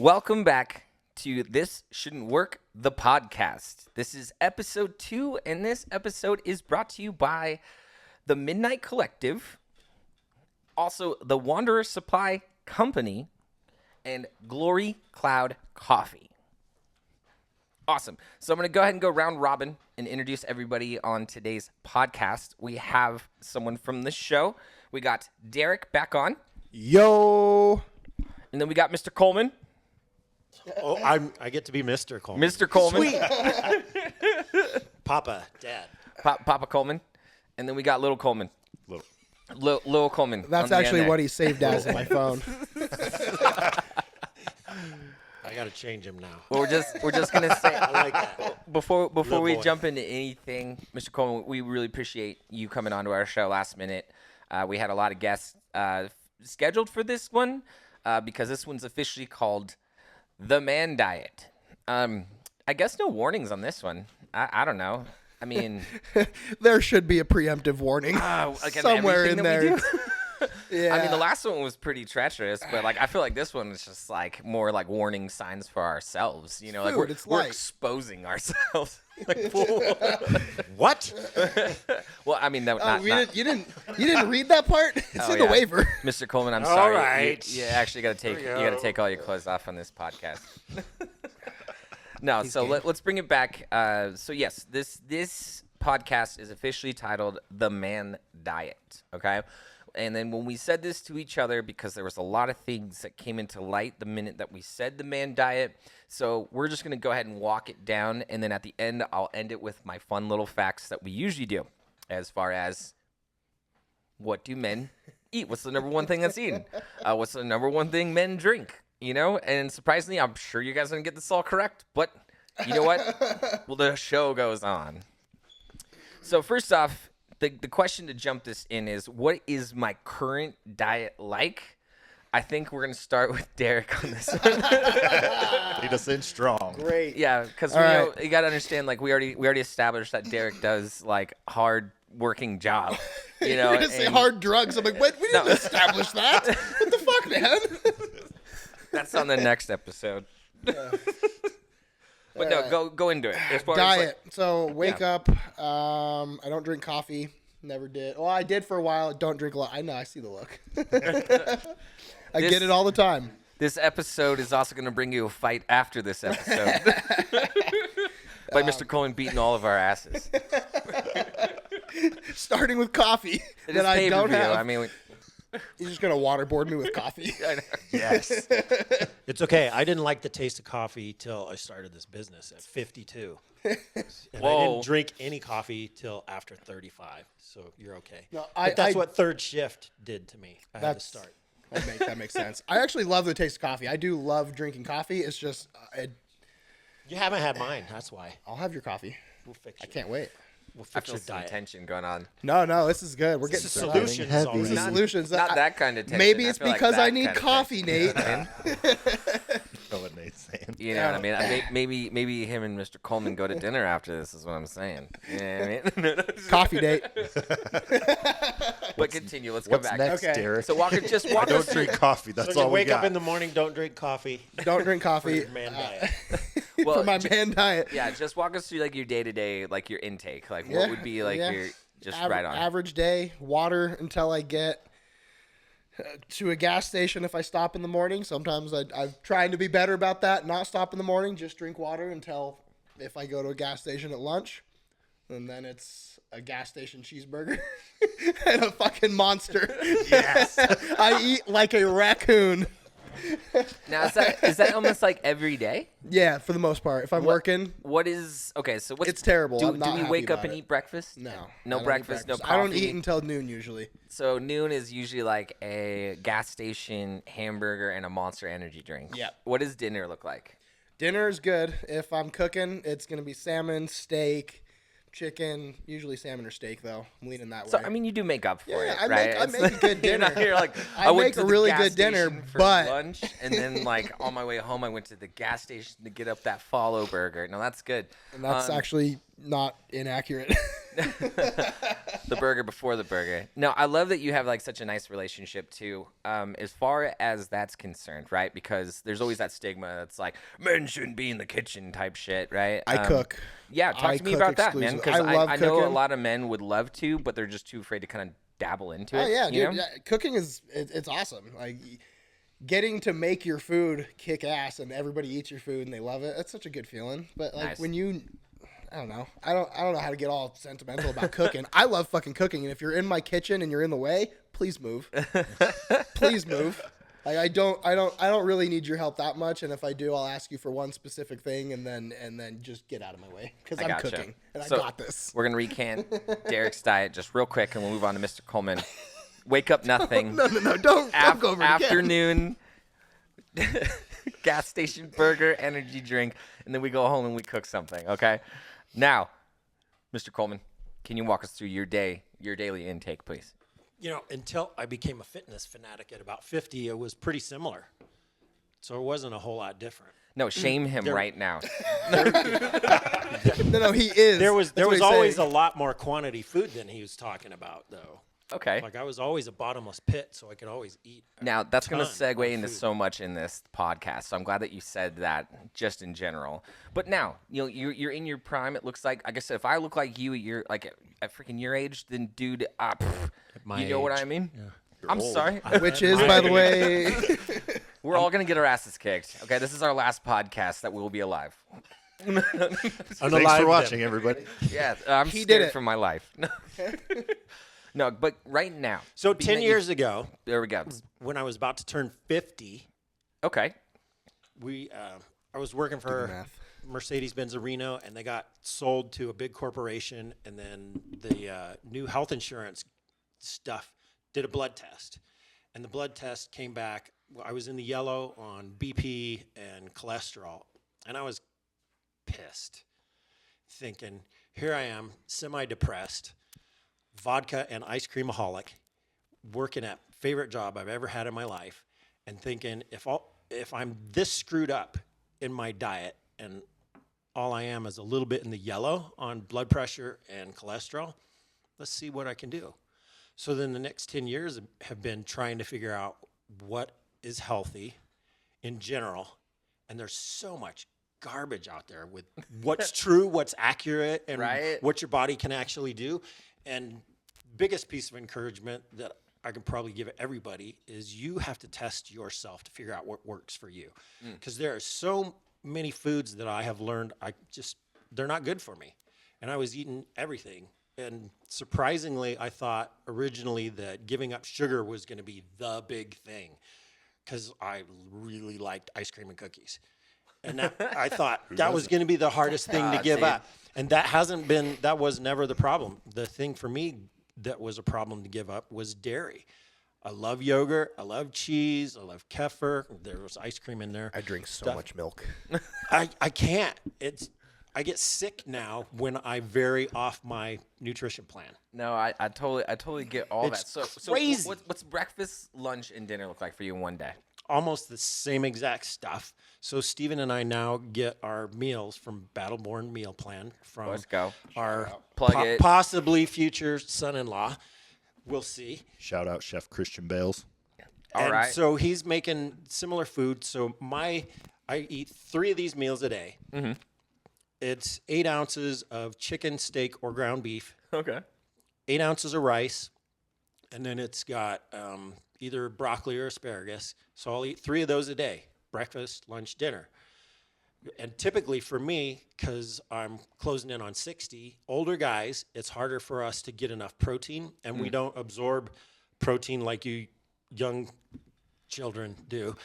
Welcome back to This Shouldn't Work, the podcast. This is episode 2, and this episode is brought to you by the Midnight Collective, also the Wanderer Supply Company, and Glory Cloud Coffee. Awesome. So I'm going to go ahead and go round robin and introduce everybody on today's podcast. We have someone from the show. We got Derek back on. Yo. And then we got Mr. Coleman. Oh, I get to be Mr. Coleman. Mr. Coleman. Sweet. Papa, Dad. Papa Coleman. And then we got Little Coleman. Little Coleman. That's actually what he saved as in my phone. I got to change him now. Well, we're just gonna say I like that. before we boy. jump into anything, Mr. Coleman, we really appreciate you coming onto our show last minute. We had a lot of guests scheduled for this one because this one's officially called The Man Diet. I guess no warnings on this one. I don't know. I mean, There should be a preemptive warning like somewhere in there. Yeah. I mean, the last one was pretty treacherous, but like I feel like this one is just like more like warning signs for ourselves. You know, like we're exposing ourselves. Like, What? well, I mean, You didn't read that part? It's in the waiver. Mr. Coleman, I'm All sorry. right. You actually got to take all your clothes off on this podcast. No, so let's bring it back. So yes, this podcast is officially titled The Man Diet. Okay. And then when we said this to each other, because there was a lot of things that came into light the minute that we said the man diet, so we're just going to go ahead and walk it down, and then at the end, I'll end it with my fun little facts that we usually do, as far as what do men eat? What's the number one thing that's eaten? What's the number one thing men drink? You know, and surprisingly, I'm sure you guys are going to get this all correct, but you know what? Well, the show goes on. So first off, the question to jump this in is, what is my current diet like? I think we're going to start with Derek on this one. Lead us in strong. Great. Yeah, because you got to understand, like, we already established that Derek does, like, hard working job. You know, You're going to say hard drugs. I'm like, wait, we didn't establish that. What the fuck, man? That's on the next episode. But no, go into it. As far Diet. As So wake up. I don't drink coffee. Never did. Well, I did for a while. Don't drink a lot. I know. I see the look. I get it all the time. This episode is also going to bring you a fight after this episode. By Mr. Coleman beating all of our asses. Starting with coffee It that is I don't pay-per-view. have. I mean, You're just going to waterboard me with coffee. Yes. It's okay. I didn't like the taste of coffee till I started this business at 52. And I didn't drink any coffee till after 35. So you're okay. No, But that's what third shift did to me. I had to start. That makes sense. I actually love the taste of coffee. I do love drinking coffee. It's just, You haven't had mine. That's why. I'll have your coffee. We'll fix I it. can't wait. We'll I fix feel your some diet. tension going on. No, this is good. We're getting This is started. solutions heavy. already. This is solutions. Not that kind of tension. Maybe I it's feel like because that I need kind of coffee, tension. Nate. Know what Nate's saying. You know what I mean? Maybe him and Mr. Coleman go to dinner after this is what I'm saying. You know what I mean? Coffee date. But continue. Let's go What's back. next, Okay. Derek? So walk I us don't through. drink coffee. That's So all you we wake got. up in the morning, don't drink coffee. Don't drink coffee. Man diet. Well, for my man diet. Yeah, just walk us through like your day to day, like your intake. Like Yeah, what would be like yeah. your just right on. Average day, water until I get to a gas station if I stop in the morning. Sometimes I'm trying to be better about that, not stop in the morning, just drink water until if I go to a gas station at lunch. And then it's a gas station cheeseburger and a fucking monster. Yes. I eat like a raccoon. Now is that almost like every day? Yeah, for the most part. If I'm working, What is okay? So what's it's terrible. Do I'm not we happy wake up about and it. eat breakfast? No. I No don't eat breakfast, no coffee. I don't eat until noon usually. So noon is usually like a gas station hamburger and a Monster Energy drink. Yep. What does dinner look like? Dinner is good. If I'm cooking, it's going to be salmon, steak, chicken, usually salmon or steak, though. I'm leaning that So way. I mean, you do make up for Yeah, it, I right? make a good You're not dinner. here like I went make to a the really gas good dinner, station for but- lunch, and then like on my way home, I went to the gas station to get up that follow burger. No, that's good. And that's actually not inaccurate. The burger before the burger. No, I love that you have like such a nice relationship too, as far as that's concerned, right? Because there's always that stigma that's like men shouldn't be in the kitchen type shit, right? I cook. Yeah, talk to me cook about that, man. exclusively. Because I love I know a cooking. lot of men would love to, but they're just too afraid to kind of dabble into it. Oh yeah, you dude. know? Yeah, cooking it's awesome. Like getting to make your food kick ass and everybody eats your food and they love it. That's such a good feeling. But like Nice. when you I don't know. I don't know how to get all sentimental about cooking. I love fucking cooking, and if you're in my kitchen and you're in the way, please move. Please move. Like I don't really need your help that much, and if I do, I'll ask you for one specific thing, and then just get out of my way because I'm gotcha. cooking and So, I got this. We're gonna recant Derek's diet just real quick, and we'll move on to Mr. Coleman. Wake up nothing. No, don't go over it again. Afternoon. Gas station burger, energy drink, and then we go home and we cook something. Okay. Now, Mr. Coleman, can you walk us through your daily intake, please? You know, until I became a fitness fanatic at about 50, it was pretty similar. So it wasn't a whole lot different. No, shame him right now. No, he is. There was That's what he's always saying. a lot more quantity food than he was talking about, though. Okay. Like I was always a bottomless pit, so I could always eat. Now, that's going to ton segue of into food. so much in this podcast. So I'm glad that you said that just in general. But now, you know, you're in your prime. It looks like I said, if I look like you're like at freaking your age, then dude, my you know what age, I mean? yeah. I'm sorry. Which is, by the way, We're all going to get our asses kicked. Okay, this is our last podcast that we will be alive. Thanks for watching, everybody. Yeah, I'm He did scared it. for my life. No, but right now. So being 10 that years ago, there we go. when I was about to turn 50, Okay. I was working for math. Mercedes-Benz Reno, and they got sold to a big corporation, and then the new health insurance stuff did a blood test, and the blood test came back. Well, I was in the yellow on BP and cholesterol, and I was pissed, thinking, here I am, semi-depressed, vodka and ice creamaholic, working at favorite job I've ever had in my life, and thinking if I'm this screwed up in my diet and all I am is a little bit in the yellow on blood pressure and cholesterol, let's see what I can do. So then the next 10 years have been trying to figure out what is healthy in general, and there's so much garbage out there with what's true, what's accurate, and Right. what your body can actually do. And biggest piece of encouragement that I can probably give everybody is you have to test yourself to figure out what works for you. Because there are so many foods that I have learned they're not good for me. And I was eating everything. And surprisingly, I thought originally that giving up sugar was going to be the big thing because I really liked ice cream and cookies. And I thought that was going to be the hardest thing to give dude. up. And that was never the problem. The thing for me that was a problem to give up was dairy. I love yogurt. I love cheese. I love kefir. There was ice cream in there. I drink so much milk. I can't. I get sick now when I vary off my nutrition plan. No, I totally get all It's that. So crazy. what's breakfast, lunch, and dinner look like for you in one day? Almost the same exact stuff. So Steven and I now get our meals from Battleborn Meal Plan from Let's go. our Plug it. possibly future son-in-law. We'll see. Shout out Chef Christian Bales. All And right. so he's making similar food. So I eat 3 of these meals a day. Mm-hmm. It's 8 ounces of chicken, steak, or ground beef, Okay. 8 ounces of rice, and then it's got either broccoli or asparagus. So I'll eat 3 of those a day, breakfast, lunch, dinner. And typically for me, because I'm closing in on 60, older guys, it's harder for us to get enough protein, and we don't absorb protein like you young children do.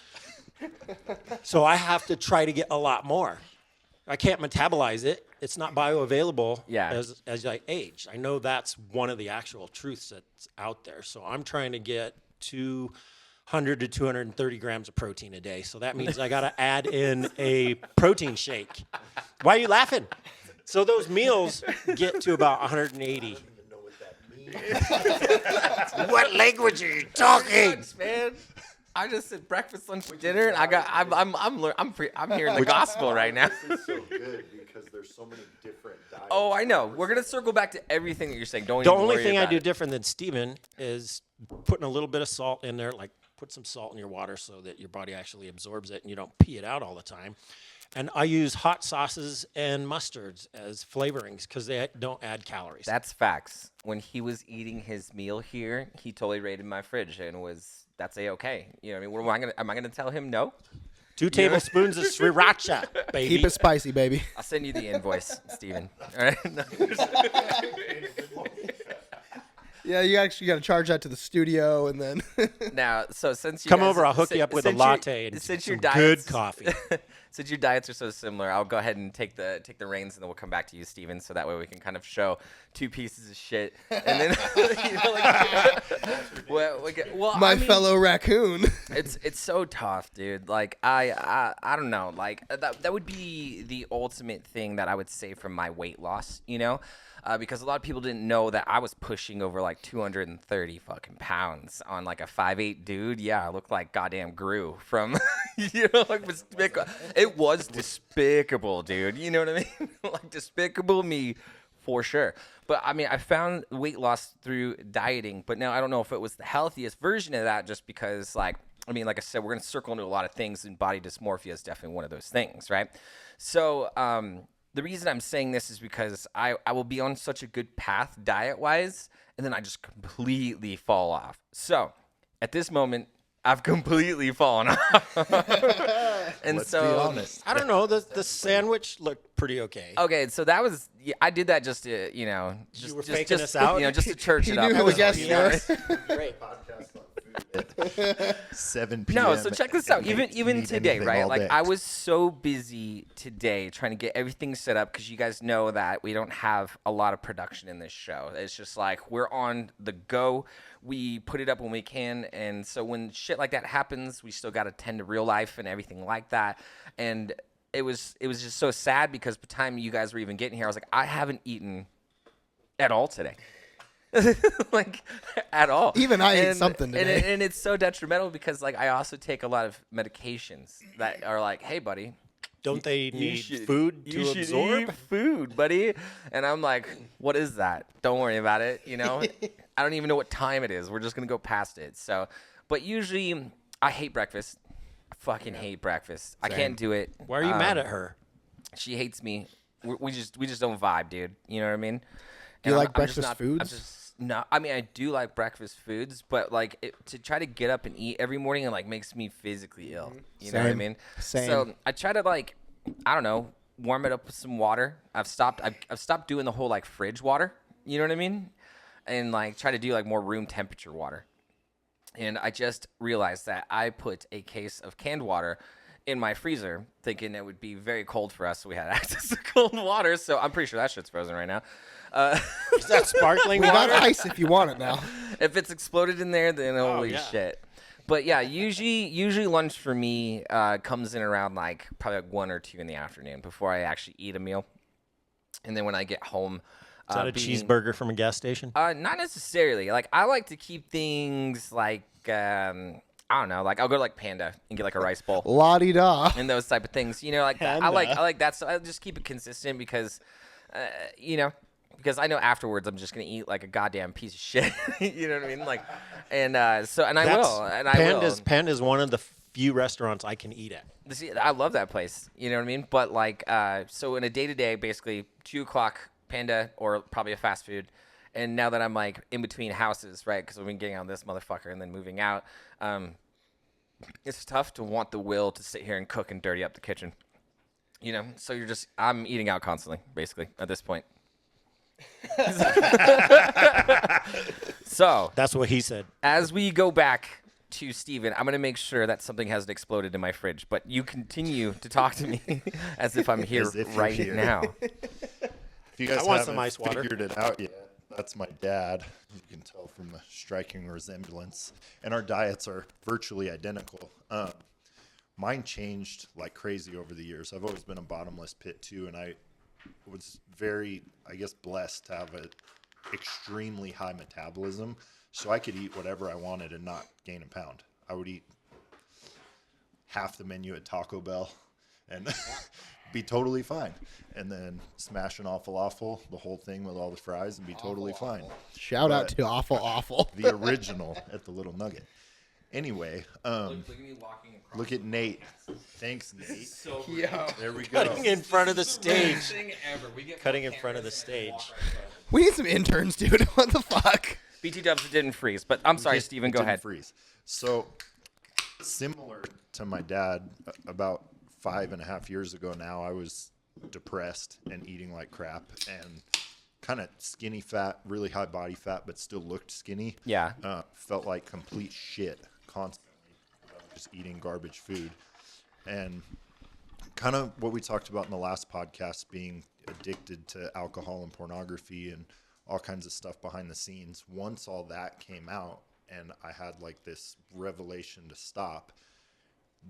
So I have to try to get a lot more. I can't metabolize it. It's not bioavailable as I age. I know that's one of the actual truths that's out there. So I'm trying to get 200 to 230 grams of protein a day. So that means I got to add in a protein shake. Why are you laughing? So those meals get to about 180. What language are you talking? Man, I just said breakfast, lunch, dinner, and I'm hearing the gospel right now. This is so good because there's so many different diets. Oh, I know. We're gonna circle back to everything that you're saying. Don't The even only worry thing I about do it. different than Steven is putting a little bit of salt in there, like put some salt in your water so that your body actually absorbs it and you don't pee it out all the time. And I use hot sauces and mustards as flavorings because they don't add calories. That's facts. When he was eating his meal here, he totally raided my fridge and that's a-okay. You know what I mean? Am I gonna tell him no? 2 tablespoons of sriracha, baby. Keep it spicy, baby. I'll send you the invoice, Steven. All right. No. Yeah, you actually got to charge that to the studio, and then Now, so since you Come guys, over, I'll hook you up with a since your- latte and since some your good diets, coffee. Since your diets are so similar, I'll go ahead and take the reins, and then we'll come back to you, Steven, so that way we can kind of show 2 pieces of shit, and then my fellow raccoon. It's so tough, dude. Like I don't know. Like that would be the ultimate thing that I would say from my weight loss, because a lot of people didn't know that I was pushing over like 230 fucking pounds on like a 5'8" dude. Yeah, I looked like goddamn Gru from, like despicable. It was despicable, dude. You know what I mean? Like despicable me for sure. But I mean, I found weight loss through dieting, but now I don't know if it was the healthiest version of that just because like I said, we're going to circle into a lot of things, and body dysmorphia is definitely one of those things, right? So, the reason I'm saying this is because I will be on such a good path diet-wise, and then I just completely fall off. So, at this moment, I've completely fallen off. And Let's so, be honest. I don't know. The sandwich looked pretty okay. okay, so that was I did that just to just were faking us out? just to church He it up. knew who the guest was. Great. Podcast on food at 7 p.m. No, so check this out. and Even you can eat today, anything right? all Like day. I was so busy today trying to get everything set up because you guys know that we don't have a lot of production in this show. It's just like we're on the go. We put it up when we can, and so when shit like that happens, we still got to tend to real life and everything like that. And it was just so sad because by the time you guys were even getting here, I was like, I haven't eaten at all today. Like at all. Even I ate something today. And it's so detrimental because like I also take a lot of medications that are like, hey buddy, Don't they need should- food you to should absorb? eat food, buddy. And I'm like, what is that? Don't worry about it. I don't even know what time it is. We're just gonna go past it. So, but usually I hate breakfast. I fucking hate breakfast. I can't do it. Why are you mad at her? She hates me. We just don't vibe, dude. You know what I mean? Do you And like I'm just breakfast not- foods? I'm just no. I mean, I do like breakfast foods, but like to try to get up and eat every morning, it like makes me physically ill. You know what I Same. mean? Same. So I try to like, I don't know, warm it up with some water. I've stopped doing the whole like fridge water. You know what I mean? And like try to do like more room temperature water. And I just realized that I put a case of canned water in my freezer, thinking it would be very cold for us, so we had access to cold water. So I'm pretty sure that shit's frozen right now. Is that sparkling We got water? ice if you want it now. If it's exploded in there, then holy yeah. shit. But yeah, usually lunch for me comes in around like probably like 1 or 2 in the afternoon before I actually eat a meal. And then when I get home, Is that a cheeseburger from a gas station? not necessarily. Like I like to keep things like I don't know, like I'll go to like Panda and get like a rice bowl La-di-da. and those type of things. Like that. I like that. So I just keep it consistent because because I know afterwards I'm just gonna eat like a goddamn piece of shit. You know what I mean? Like, and I will. Panda's one of the few restaurants I can eat at. See, I love that place. You know what I mean? But like, so in a day-to-day, basically 2:00 Panda or probably a fast food. And now that I'm like in between houses, right? Because we've been getting on this motherfucker and then moving out, it's tough to want the will to sit here and cook and dirty up the kitchen. So I'm eating out constantly, basically at this point. So That's what he said. as we go back to Steven, I'm going to make sure that something hasn't exploded in my fridge. But you continue to talk to me as if I'm here As if you're right here. now. If you guys I want haven't some ice water. figured it out yet, that's my dad. You can tell from the striking resemblance. And our diets are virtually identical. Mine changed like crazy over the years. I've always been a bottomless pit too, and I was very, I guess, blessed to have an extremely high metabolism, so I could eat whatever I wanted and not gain a pound. I would eat half the menu at Taco Bell and be totally fine. And then smash an awful, the whole thing with all the fries and be totally fine. Shout out to awful. The original at the Little Nugget. Anyway, Look at me walking across. look at Nate. Thanks, Nate. So Yeah. There we go. Cutting in front of the stage. thing ever. We get Cutting in front of the stage. We need some interns, dude. What the fuck? BT Dubs didn't freeze, but I'm sorry, Steven, It go didn't ahead. Freeze. So similar to my dad, about 5.5 years ago now, I was depressed and eating like crap and kind of skinny fat, really high body fat, but still looked skinny. Yeah. Felt like complete shit constantly, just eating garbage food. And kind of what we talked about in the last podcast, being addicted to alcohol and pornography and all kinds of stuff behind the scenes. Once all that came out and I had like this revelation to stop,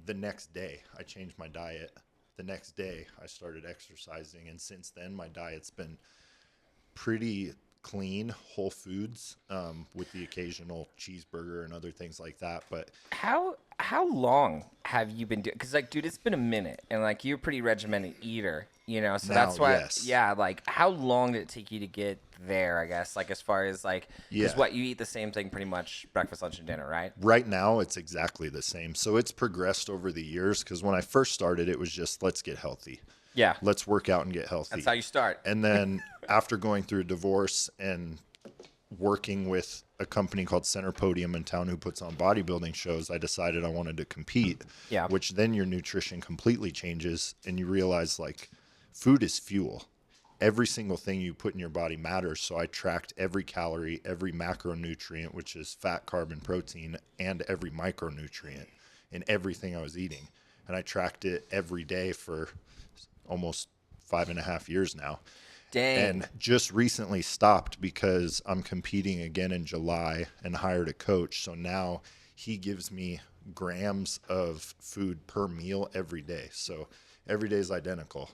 the next day I changed my diet. The next day I started exercising, and since then my diet's been pretty clean, whole foods, with the occasional cheeseburger and other things like that. But How long have you been doing? Because like, dude, it's been a minute, and like, you're a pretty regimented eater, you know. So Now, that's why, yes. yeah. Like, how long did it take you to get there? I guess, like, as far as like, because Yeah. what you eat the same thing pretty much breakfast, lunch, and dinner, right? right now it's exactly the same. So it's progressed over the years, because when I first started, it was just let's get healthy. Yeah, Let's work out and get healthy. that's how you start. And then after going through a divorce and working with a company called Center Podium in town who puts on bodybuilding shows, I decided I wanted to compete. Yeah. Which then your nutrition completely changes, and you realize like food is fuel. Every single thing you put in your body matters. So I tracked every calorie, every macronutrient, which is fat, carb, and protein, and every micronutrient in everything I was eating. And I tracked it every day for almost 5.5 years now. Dang. And just recently stopped because I'm competing again in July and hired a coach. So now he gives me grams of food per meal every day. So every day is identical.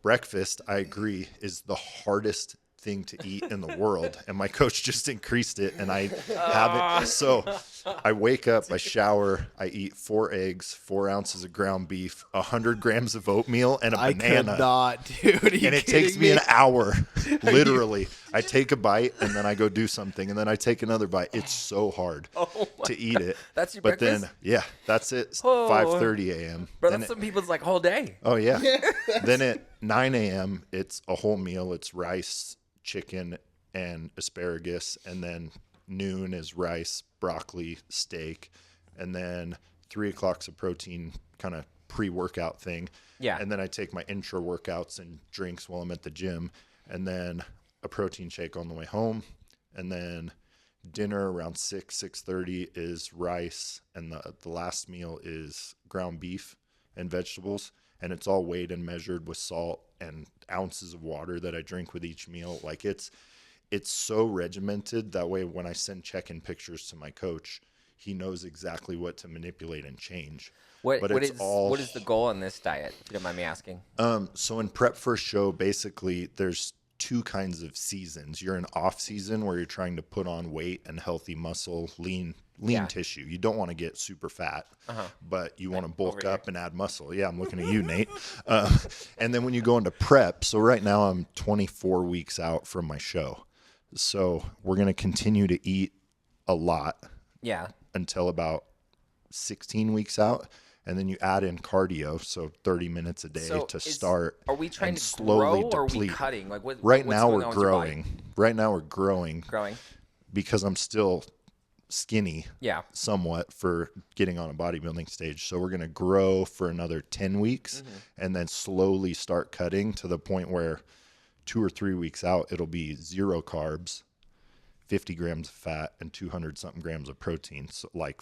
Breakfast, I agree, is the hardest thing to eat in the world, and my coach just increased it, and I have it. So I wake up, I shower, I eat 4 eggs, 4 ounces of ground beef, 100 grams of oatmeal, and a I banana. could not, dude. Are you And it takes kidding me an hour, literally. I take a bite, and then I go do something, and then I take another bite. It's so hard to eat it. That's your but breakfast? then, yeah, that's it. Oh. 5:30 a.m. Bro, Then that's it- some people's like whole day. Oh yeah. Then at 9 a.m. it's a whole meal. It's rice, chicken, and asparagus. And then noon is rice, broccoli, steak. And then 3 o'clock's a protein kind of pre-workout thing. Yeah. And then I take my intra workouts and drinks while I'm at the gym. And then a protein shake on the way home. And then dinner around 6:30 is rice. And the last meal is ground beef and vegetables, and it's all weighed and measured with salt and ounces of water that I drink with each meal. Like it's so regimented that way when I send check-in pictures to my coach, he knows exactly what to manipulate and change. What But is it's all what is the goal in this diet? If you don't mind me asking. so in prep for a show, basically there's 2 kinds of seasons. You're in off season where you're trying to put on weight and healthy muscle, lean Yeah. tissue. You don't want to get super fat, but you want to bulk over up and add muscle. Yeah, I'm looking at you, Nate. And then when you go into prep, so right now I'm 24 weeks out from my show. So we're going to continue to eat a lot Yeah. until about 16 weeks out. And then you add in cardio, so 30 minutes a day So to is- start. Are we trying and to slowly grow or are we deplete. cutting? Like what? Right what's now going we're on with your body? growing. Right now we're growing Growing. because I'm still skinny Yeah. somewhat for getting on a bodybuilding stage. So we're going to grow for another 10 weeks Mm-hmm. and then slowly start cutting to the point where 2 or 3 weeks out, it'll be 0 carbs, 50 grams of fat, and 200 something grams of protein. So like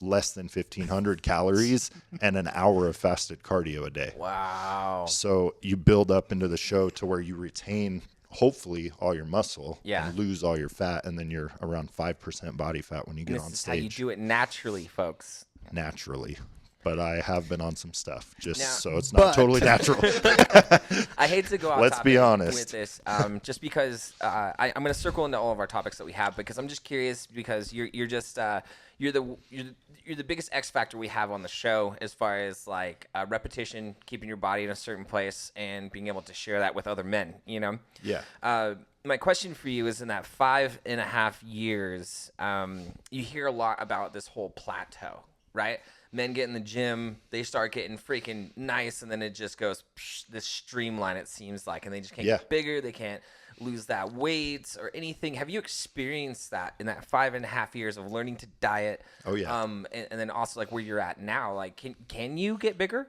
less than 1,500 calories and an hour of fasted cardio a day. Wow. So you build up into the show to where you retain, hopefully, all your muscle, Yeah. and lose all your fat, and then you're around 5% body fat when you get This on is how you stage do it naturally, folks. naturally. but I have been on some stuff just Now- so it's not totally natural. I hate to go off Let's be topic honest. with this, just because I'm going to circle into all of our topics that we have, because I'm just curious, because you're just you're the biggest X factor we have on the show as far as like repetition, keeping your body in a certain place, and being able to share that with other men. You know. Yeah. My question for you is, in that 5.5 years, you hear a lot about this whole plateau, right? Men get in the gym, they start getting freaking nice, and then it just goes this streamline, it seems like, and they just can't get bigger, they can't lose that weight or anything. Have you experienced that in that 5.5 years of learning to diet? Oh, yeah. And then also like where you're at now, like can you get bigger?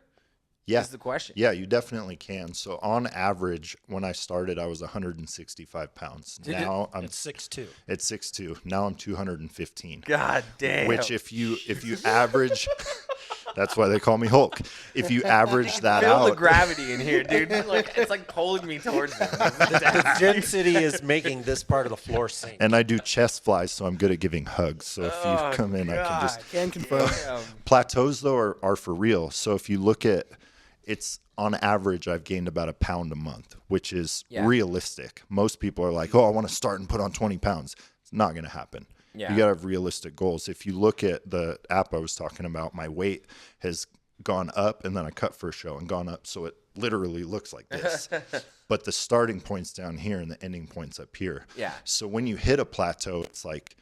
Yeah. Is the question. Yeah, you definitely can. So on average, when I started, I was 165 pounds. Now I'm It's 6'2". at 6'2". Now I'm 215. God damn. Which if you average, that's why they call me Hulk. If you average that Feel out, the gravity in here, dude. Like it's like pulling me towards them. The density is making this part of the floor sink. and I do chest flies, so I'm good at giving hugs. So if you come in, I can just Can confirm. plateaus though are for real. So if you look at, it's on average, I've gained about a pound a month, which is realistic. Most people are like, oh, I want to start and put on 20 pounds. It's not going to happen. Yeah. You got to have realistic goals. If you look at the app I was talking about, my weight has gone up, and then I cut for a show and gone up. So it literally looks like this. But the starting point's down here and the ending point's up here. Yeah. So when you hit a plateau, it's like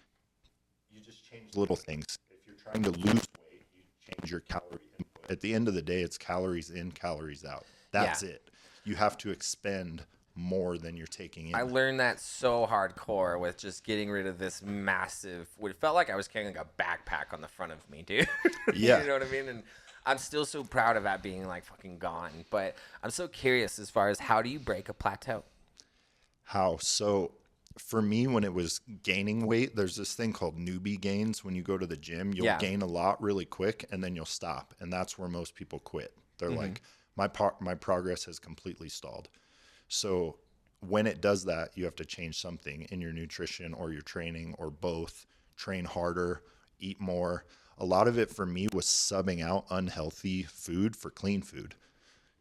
you just change little things. If you're trying to lose weight, you change your calorie input. At the end of the day, it's calories in, calories out. That's it. You have to expend more than you're taking in. I learned that so hardcore with just getting rid of this massive, what it felt like I was carrying like a backpack on the front of me, dude. Yeah. You know what I mean? And I'm still so proud of that being like fucking gone. But I'm so curious as far as, how do you break a plateau? How? So for me, when it was gaining weight, there's this thing called newbie gains. When you go to the gym, you'll gain a lot really quick, and then you'll stop. And that's where most people quit. They're like, my progress has completely stalled. So when it does that, you have to change something in your nutrition or your training, or both. Train harder, eat more. A lot of it for me was subbing out unhealthy food for clean food.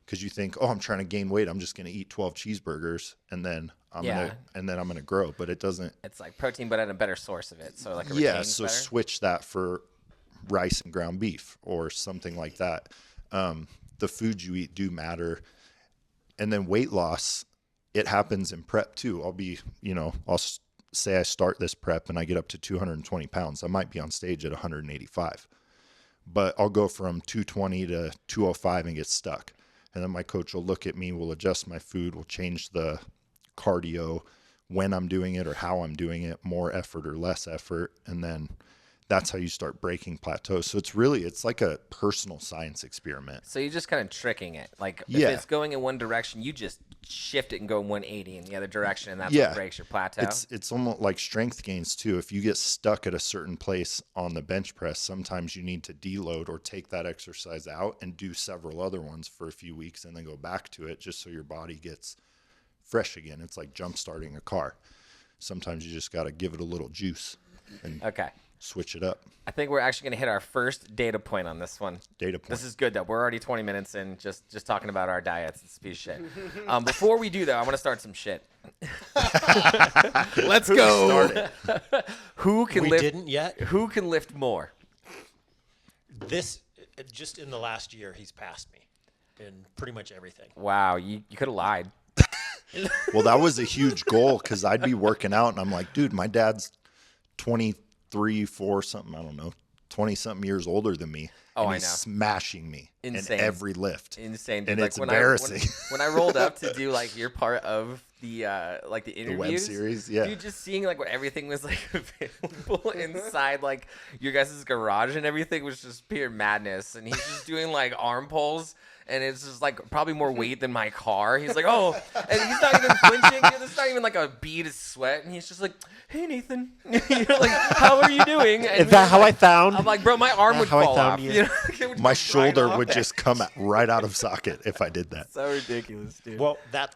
Because you think, oh, I'm trying to gain weight, I'm just going to eat 12 cheeseburgers and then I'm gonna grow. But it doesn't. It's like protein, but at a better source of it. So like So switch that for rice and ground beef or something like that. The foods you eat do matter. And then weight loss, it happens in prep too. I'll say I start this prep and I get up to 220 pounds. I might be on stage at 185, but I'll go from 220 to 205 and get stuck. And then my coach will look at me, will adjust my food, will change the cardio, when I'm doing it or how I'm doing it, more effort or less effort. And then that's how you start breaking plateaus. So it's like a personal science experiment. So you're just kind of tricking it. Like if it's going in one direction, you just shift it and go 180 in the other direction, and that's what breaks your plateau. It's almost like strength gains too. If you get stuck at a certain place on the bench press, sometimes you need to deload or take that exercise out and do several other ones for a few weeks and then go back to it, just so your body gets fresh again. It's like jump starting a car. Sometimes you just got to give it a little juice and switch it up. I think we're actually going to hit our first data point on this one. This is good, though. We're already 20 minutes in just talking about our diets. It's a piece of shit. Before we do, though, I want to start some shit. Let's go. Who can We lift? didn't yet. Who can lift more? This, just in the last year, he's passed me in pretty much everything. Wow, you could have lied. Well, that was a huge goal because I'd be working out and I'm like, dude, my dad's 23, 4 something, I don't know, 20 something years older than me. Oh, and I he's know. smashing me Insane. in every lift. Insane, dude. And Like, it's when embarrassing. When I rolled up to do like your part of the like the interviews, web series, yeah. dude, just seeing like what everything was like available inside like your guys' garage and everything was just pure madness. And he's just doing like arm pulls. And it's just like probably more weight than my car. He's like, oh, and he's not even flinching. There's not even like a bead of sweat. And he's just like, hey, Nathan, like, how are you doing? And Is that how I found? I'm like, bro, my arm would how I fall found off. you? You know? It would My just ride shoulder off would it. just come right out of socket if I did that. So ridiculous, dude. Well, that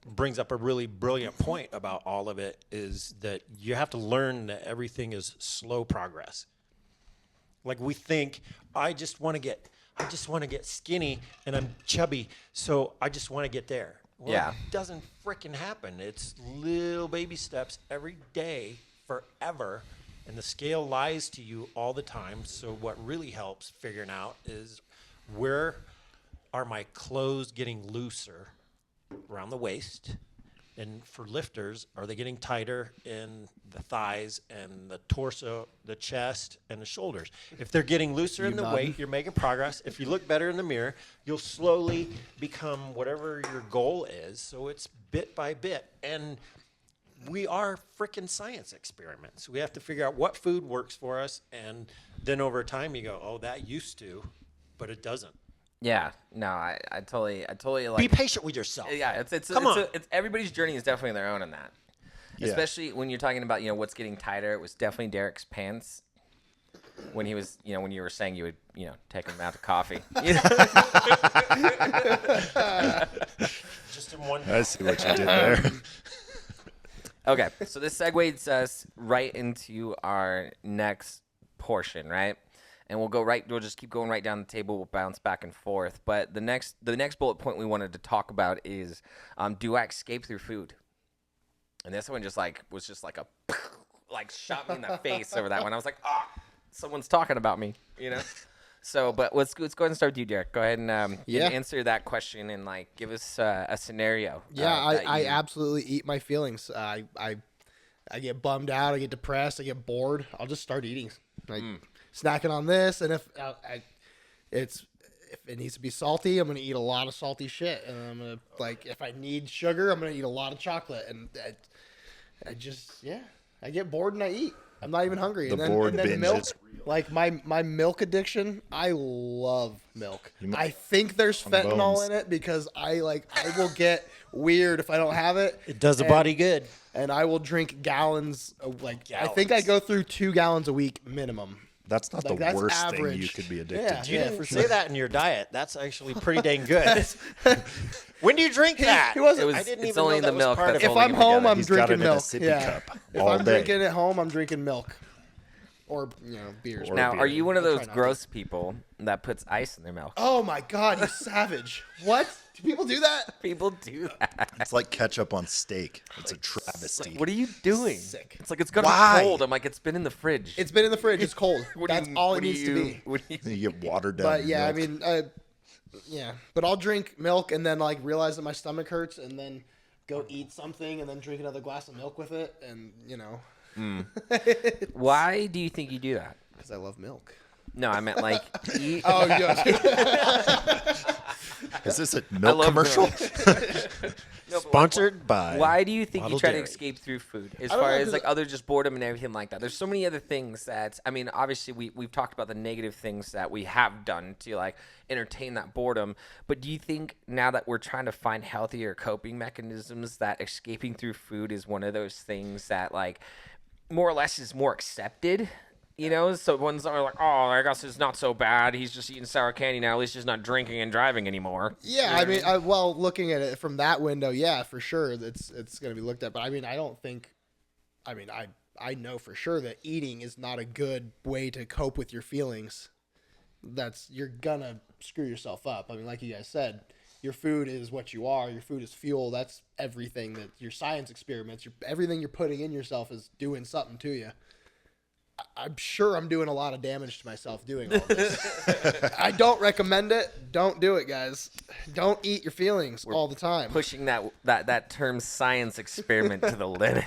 brings up a really brilliant point about all of it, is that you have to learn that everything is slow progress. Like we think, I just want to get I just want to get skinny and I'm chubby, so I just want to get there. Well, Yeah. It doesn't freaking happen. It's little baby steps every day forever, and the scale lies to you all the time. So what really helps figuring out is, where are my clothes getting looser around the waist? And for lifters, are they getting tighter in the thighs and the torso, the chest, and the shoulders? If they're getting looser in the weight, you're making progress. If you look better in the mirror, you'll slowly become whatever your goal is. So it's bit by bit. And we are freaking science experiments. We have to figure out what food works for us. And then over time, you go, oh, that used to, but it doesn't. Yeah, no, I totally like. Be patient with yourself. Yeah, it's everybody's journey is definitely their own in that. Yeah. Especially when you're talking about, what's getting tighter. It was definitely Derek's pants when he was, when you were saying you would, take him out to coffee. Just in one. I see what you did there. Okay, so this segues us right into our next portion, right? And we'll just keep going right down the table. We'll bounce back and forth. But the next bullet point we wanted to talk about is, do I escape through food? And this one was just like a shot me in the face over that one. I was like, someone's talking about me, So, but let's go ahead and start with you, Derek. Go ahead and answer that question and give us a scenario. Yeah, I absolutely eat my feelings. I get bummed out. I get depressed. I get bored. I'll just start eating. Snacking on this, and if it needs to be salty, I'm gonna eat a lot of salty shit, and I'm gonna if I need sugar, I'm gonna eat a lot of chocolate, and I get bored and I eat. I'm not even hungry. The and bored then binge milk, is my milk addiction. I love milk. I think there's fentanyl in it because I will get weird if I don't have it. It does the body good. And I will drink gallons. I think I go through 2 gallons a week minimum. That's not the worst thing you could be addicted to. You didn't say that in your diet. That's actually pretty dang good. When do you drink that? I didn't even know that was part of it. If I'm home, I'm drinking milk. Cup if I'm drinking at home, I'm drinking milk. Or, beers. Now, are you one of those gross people that puts ice in their milk? Oh, my God, you savage. What? Do people do that? People do that. It's like ketchup on steak. It's a travesty. What are you doing? Sick. It's like, it's going to be cold. I'm like, it's been in the fridge. It's been in the fridge. It's cold. That's all it needs to be. You get watered down. But, yeah, milk. I mean, but I'll drink milk and then, realize that my stomach hurts and then go eat something and then drink another glass of milk with it and, Why do you think you do that? Because I love milk. No, I meant eat. Oh, yeah. Is this a milk commercial? Sponsored by. Why do you think you Model try to Dairy. escape through food? As don't far know, as other just boredom and everything like that. There's so many other things that, I mean, obviously we've talked about the negative things that we have done to entertain that boredom. But do you think now that we're trying to find healthier coping mechanisms that escaping through food is one of those things that more or less is more accepted? So ones are like, oh, I guess it's not so bad. He's just eating sour candy now. At least he's not drinking and driving anymore. Yeah, I mean, looking at it from that window, yeah, for sure, it's going to be looked at. But I mean, I know for sure that eating is not a good way to cope with your feelings. You're gonna screw yourself up. I mean, like you guys said, your food is what you are. Your food is fuel. That's everything that your science experiments. Everything you're putting in yourself is doing something to you. I'm sure I'm doing a lot of damage to myself doing all this. I don't recommend it. Don't do it, guys. Don't eat your feelings all the time. Pushing that term science experiment to the limit.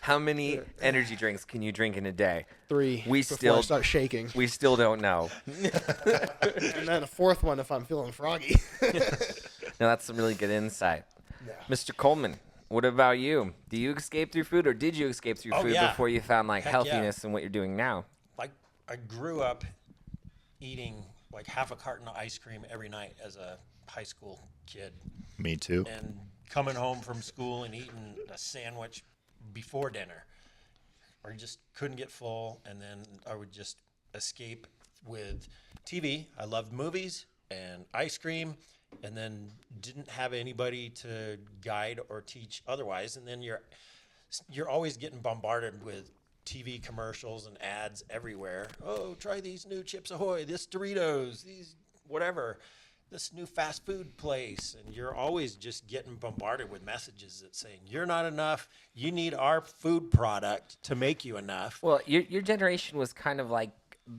How many energy drinks can you drink in a day? 3. We before still I start shaking. We still don't know. And then a 4th one if I'm feeling froggy. Now that's some really good insight. Yeah. Mr. Coleman, what about you? Do you escape through food, or did you escape through food before you found healthiness in what you're doing now? I grew up eating half a carton of ice cream every night as a high school kid. Me too. And coming home from school and eating a sandwich before dinner. Or just couldn't get full, and then I would just escape with TV. I loved movies and ice cream, and then didn't have anybody to guide or teach otherwise. And then you're always getting bombarded with TV commercials and ads everywhere. Oh, try these new Chips Ahoy, this Doritos, these whatever, this new fast food place. And you're always just getting bombarded with messages that saying, you're not enough. You need our food product to make you enough. Well, your generation was kind of like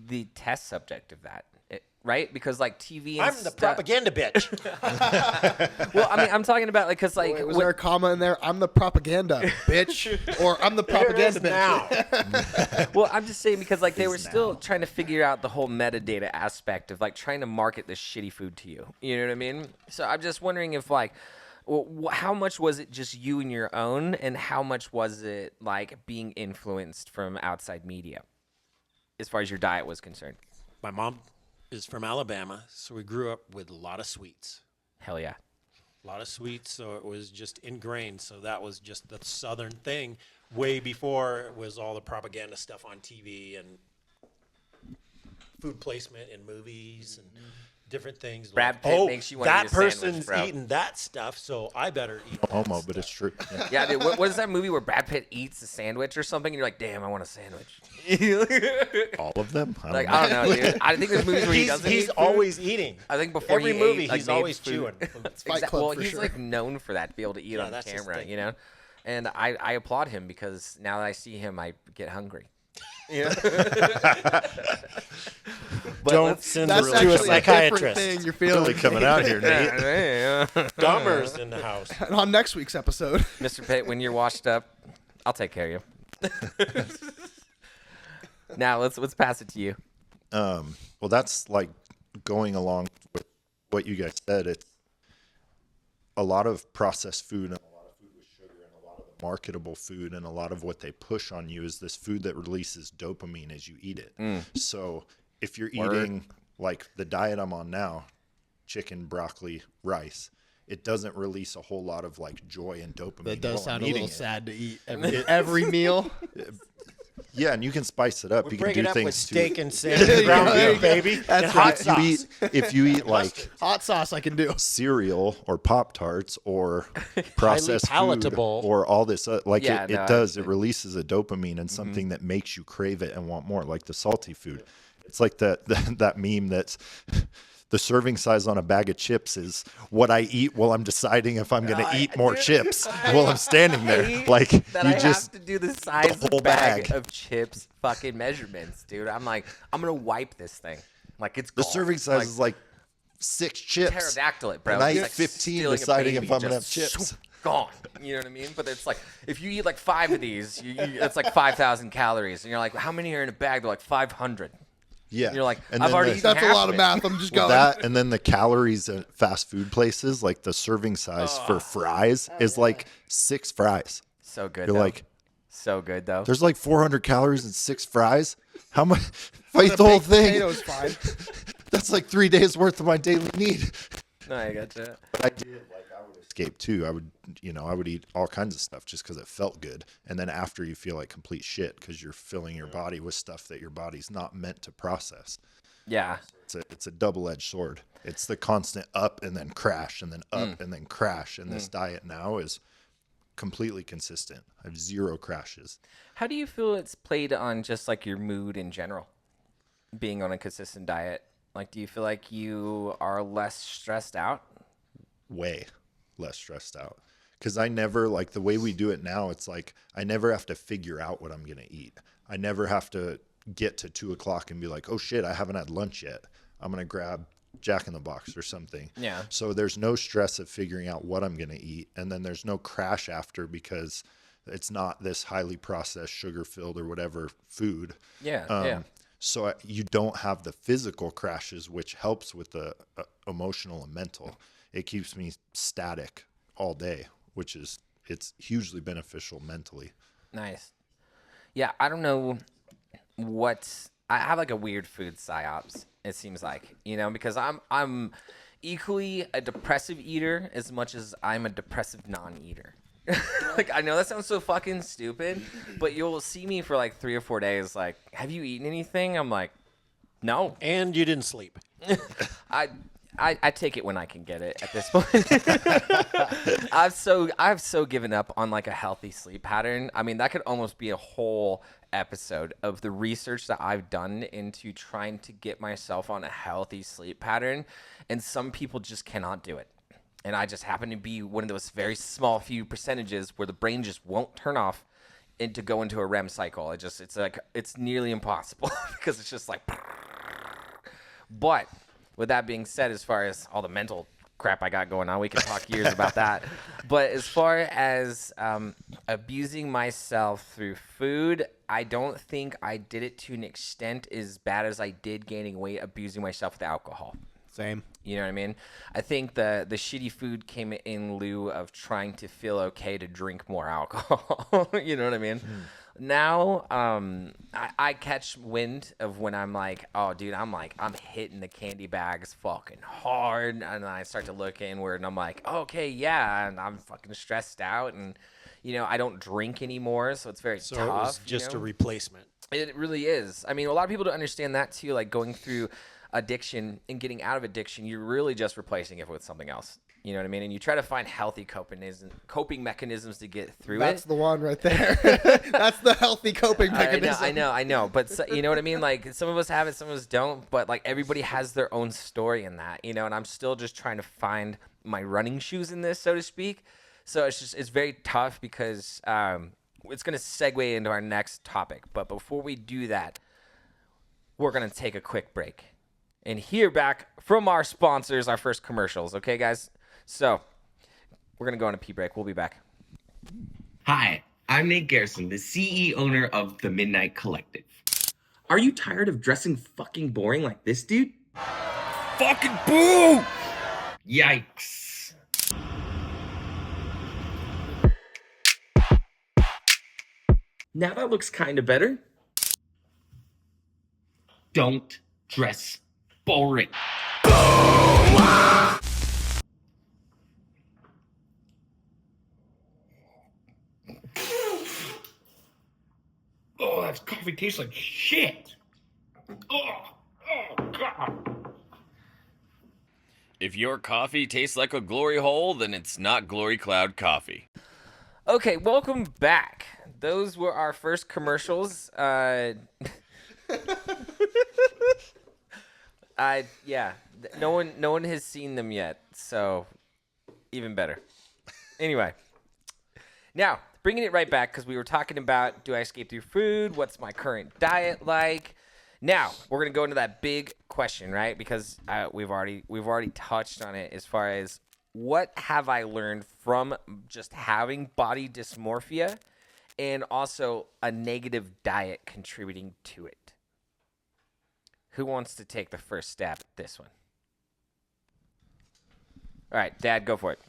the test subject of that. Right? Because like TV and I'm the propaganda bitch. Well, I mean, I'm talking about like, cause like, Wait, was there a comma in there? I'm the propaganda bitch, or I'm the propaganda bitch. Now. well, I'm just saying because like they were still trying to figure out the whole metadata aspect of like trying to market this shitty food to you. You know what I mean? So I'm just wondering if like, well, how much was it just you and your own, and how much was it like being influenced from outside media, as far as your diet was concerned? My mom is from Alabama, so we grew up with a lot of sweets. Hell yeah. A lot of sweets, so it was just ingrained. So that was just the Southern thing way before it was all the propaganda stuff on TV and food placement in movies and different things. Brad Pitt makes you want to that eat a sandwich, person's bro. eating that stuff, so I better eat that Homo, stuff. but it's true. Yeah. Yeah, dude, what is that movie where Brad Pitt eats a sandwich or something, and you're like, damn, I want a sandwich. All of them? I Like, don't know. I don't know, dude. I think there's movies where he doesn't eat He's food. always eating. I think before every he movie, ate, like, he's made always food. chewing. Fight Club Well, for he's sure. like known for that, to be able to eat on that's his camera, thing. you know. And I applaud him because now that I see him, I get hungry. You know? But Don't let's- send That's this to a actually a different psychiatrist. thing you're feeling. Really coming out here, Nate. Dahmer's in the house. On next week's episode. Mr. Pitt, when you're washed up, I'll take care of you. Now let's pass it to you. Well, that's like going along with what you guys said. It's a lot of processed food and a lot of food with sugar and a lot of the marketable food and a lot of what they push on you is this food that releases dopamine as you eat it. So if you're eating like the diet I'm on now, chicken, broccoli, rice, it doesn't release a whole lot of like joy and dopamine. That does while I'm sound a eating little it. sad to eat every meal. Yeah, and you can spice it up. We You can break do it up things with to steak it. and salmon, ground There you beef, go. baby, That's and hot right. sauce. If you eat like Hot sauce I can do. cereal or Pop Tarts or processed food palatable. or all this, like Yeah, it no, does. It releases a dopamine and something that makes you crave it and want more, like the salty food. It's like that meme that's the serving size on a bag of chips is what I eat while I'm deciding if I'm going to eat more chips while I'm standing there. Like That you I just have to do the size whole of bag bag. of chips fucking measurements, dude. I'm like, I'm gonna wipe this thing. Like it's the gone. serving size is like 6 chips. pterodactyl it, bro. And I It's eat like 15 stealing a deciding baby, if I'm gonna just have chips. swoop, gone. You know what I mean? But it's like if you eat like 5 of these, it's like 5,000 calories, and you're like, how many are in a bag? They're like 500. Yeah. And you're like, And I've then already the- eaten That's a half lot of it. math. I'm just Well, going. that and then the calories at fast food places, like the serving size for fries is like 6 fries. So good. You're though. like, so good though. there's like 400 calories in 6 fries. How much? If I eat the whole Baked thing, Potatoes fine. that's like 3 days worth of my daily need. No, I gotcha. I did like I would escape too. I would eat all kinds of stuff just because it felt good. And then after you feel like complete shit because you're filling your body with stuff that your body's not meant to process. Yeah. It's a double-edged sword. It's the constant up and then crash and then up and then crash. And this diet now is completely consistent. I have 0 crashes. How do you feel it's played on just like your mood in general, being on a consistent diet? Like, do you feel like you are less stressed out? Way less stressed out. Because I never, like the way we do it now, it's like I never have to figure out what I'm going to eat. I never have to get to 2 o'clock and be like, oh shit, I haven't had lunch yet. I'm going to grab Jack in the Box or something. Yeah. So there's no stress of figuring out what I'm going to eat. And then there's no crash after because it's not this highly processed, sugar filled or whatever food. Yeah. yeah. So you don't have the physical crashes, which helps with the emotional and mental. It keeps me static all day, which is, it's hugely beneficial mentally. Nice. Yeah, I don't know what I have like a weird food psyops. It seems like, you know, because I'm equally a depressive eater as much as I'm a depressive non-eater. Like I know that sounds so fucking stupid, but you'll see me for like 3 or 4 days. Like, have you eaten anything? I'm like, no. And you didn't sleep. I take it when I can get it at this point. I've so given up on like a healthy sleep pattern. I mean, that could almost be a whole episode of the research that I've done into trying to get myself on a healthy sleep pattern. And some people just cannot do it. And I just happen to be one of those very small few percentages where the brain just won't turn off and to go into a REM cycle. It's nearly impossible because it's just like, but with that being said, as far as all the mental crap I got going on, we can talk years about that. But as far as abusing myself through food, I don't think I did it to an extent as bad as I did gaining weight, abusing myself with alcohol. Same. You know what I mean? I think the shitty food came in lieu of trying to feel okay to drink more alcohol. You know what I mean? Now, I catch wind of when I'm like, oh, dude, I'm hitting the candy bags fucking hard. And then I start to look inward and I'm like, okay, yeah. And I'm fucking stressed out. And, I don't drink anymore. So it's very tough. So it was just a replacement. It really is. I mean, a lot of people don't understand that too. Like going through addiction and getting out of addiction, you're really just replacing it with something else. You know what I mean? And you try to find healthy coping mechanisms to get through That's the one right there. That's the healthy coping mechanism. I know. But you know what I mean? Like some of us have it, some of us don't. But like everybody has their own story in that, And I'm still just trying to find my running shoes in this, so to speak. So it's very tough because it's going to segue into our next topic. But before we do that, we're going to take a quick break and hear back from our sponsors, our first commercials. Okay, guys? So we're going to go on a pee break. We'll be back. Hi, I'm Nate Garrison, the CEO owner of The Midnight Collective. Are you tired of dressing fucking boring like this dude? Fucking boo! Yikes. Now that looks kind of better. Don't dress boring. Oh, that coffee tastes like shit. Oh, God. If your coffee tastes like a glory hole, then it's not Glory Cloud coffee. Okay, welcome back. Those were our first commercials. No one has seen them yet, so even better. Anyway, now bringing it right back because we were talking about, do I escape through food? What's my current diet like? Now we're gonna go into that big question, right? Because we've already touched on it as far as what have I learned from just having body dysmorphia and also a negative diet contributing to it. Who wants to take the first stab at this one? All right, Dad, go for it.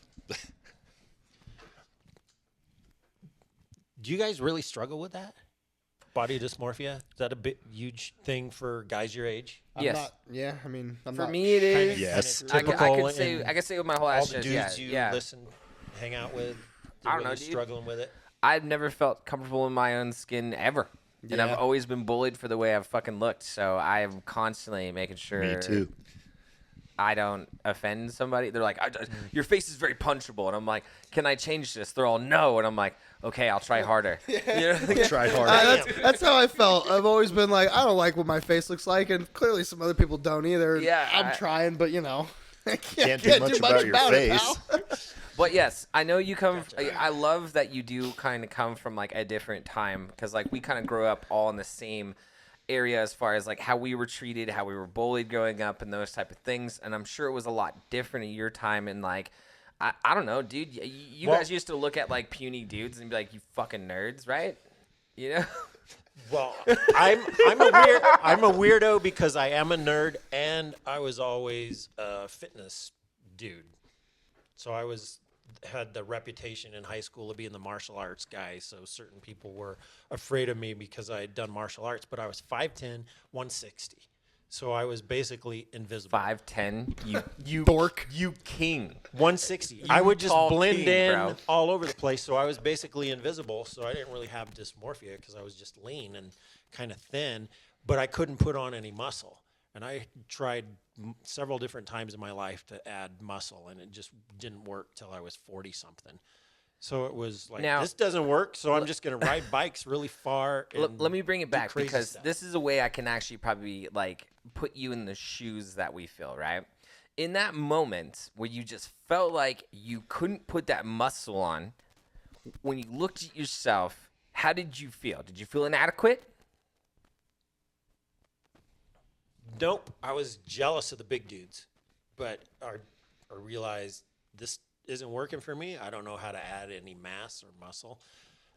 Do you guys really struggle with that? Body dysmorphia? Is that a huge thing for guys your age? Yes. For me, it is. Yes. I could say with my whole all ass the chest, dudes you yeah. listen, hang out with, I don't really know, dude. struggling with it. I've never felt comfortable in my own skin ever. And I've always been bullied for the way I've fucking looked. So I'm constantly making sure Me too. I don't offend somebody. They're like, your face is very punchable. And I'm like, can I change this? They're all, no. And I'm like, okay, I'll try harder. Try hard. That's how I felt. I've always been like, I don't like what my face looks like, and clearly some other people don't either. Yeah, I'm trying, but I Can't do much about your face. But yes, I know you come. I love that you do kind of come from like a different time because like we kind of grew up all in the same area as far as like how we were treated, how we were bullied growing up, and those type of things. And I'm sure it was a lot different in your time. And like, I don't know, dude. You guys used to look at like puny dudes and be like, you fucking nerds, right? You know. Well, I'm a weirdo because I am a nerd and I was always a fitness dude. So I had the reputation in high school of being the martial arts guy. So certain people were afraid of me because I had done martial arts, but I was 5'10", 160. So I was basically invisible. 5'10", you dork, you king. 160. I would just blend in bro. all over the place. So I was basically invisible. So I didn't really have dysmorphia because I was just lean and kind of thin, but I couldn't put on any muscle. And I tried several different times in my life to add muscle, and it just didn't work till I was 40 something. So it was like, Now, this doesn't work, so I'm just going to ride bikes really far. And let me bring it do back, crazy because stuff. this is a way I can actually probably like put you in the shoes that we feel, right? In that moment where you just felt like you couldn't put that muscle on, when you looked at yourself, how did you feel? Did you feel inadequate? Nope. I was jealous of the big dudes, but I realized this isn't working for me. I don't know how to add any mass or muscle.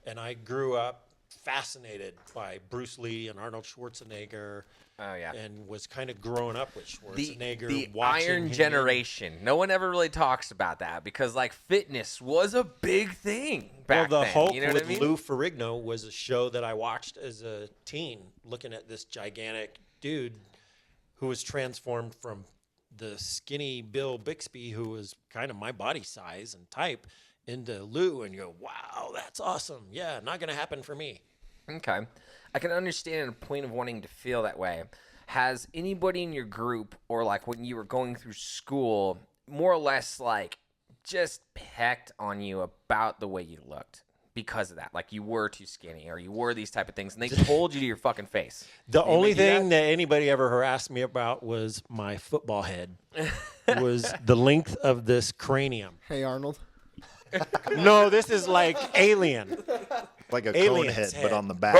And I grew up fascinated by Bruce Lee and Arnold Schwarzenegger. Oh, yeah. And was kind of growing up with Schwarzenegger. The watching Iron him. Generation. No one ever really talks about that because, like, fitness was a big thing back Well, the then. Hulk You know with what I mean? Lou Ferrigno was a show that I watched as a teen, looking at this gigantic dude who was transformed from the skinny Bill Bixby, who was kind of my body size and type, into Lou, and you go, wow, that's awesome. Yeah, not going to happen for me. Okay. I can understand a point of wanting to feel that way. Has anybody in your group, or like when you were going through school, more or less like just pecked on you about the way you looked because of that? Like you were too skinny or you wore these type of things, and they told you to your fucking face. The only do that? thing that anybody ever harassed me about was my football head, was the length of this cranium. Hey, Arnold. No, this is like Alien. Like a cone Alien's head, head. but on the back.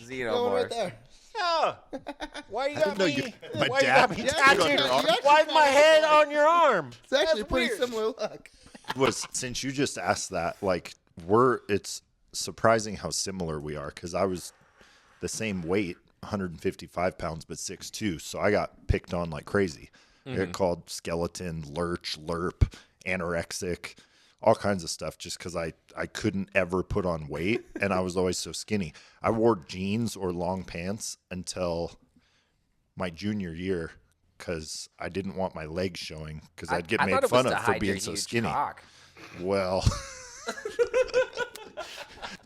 Xenomorph. Right there. Yeah. Why you got know me? you- my Why dad- you got me Yeah, tattooed? you actually Why's my head on your arm? It's actually a That's pretty weird. similar look. Was since you just asked that, like it's surprising how similar we are, because I was the same weight, 155 pounds, but 6'2", so I got picked on like crazy. I got called skeleton, lurch, lerp, anorexic, all kinds of stuff, just because I couldn't ever put on weight, and I was always so skinny. I wore jeans or long pants until my junior year, because I didn't want my legs showing, because I'd get I made thought it fun was of to for hide being your so huge skinny. cock. Well,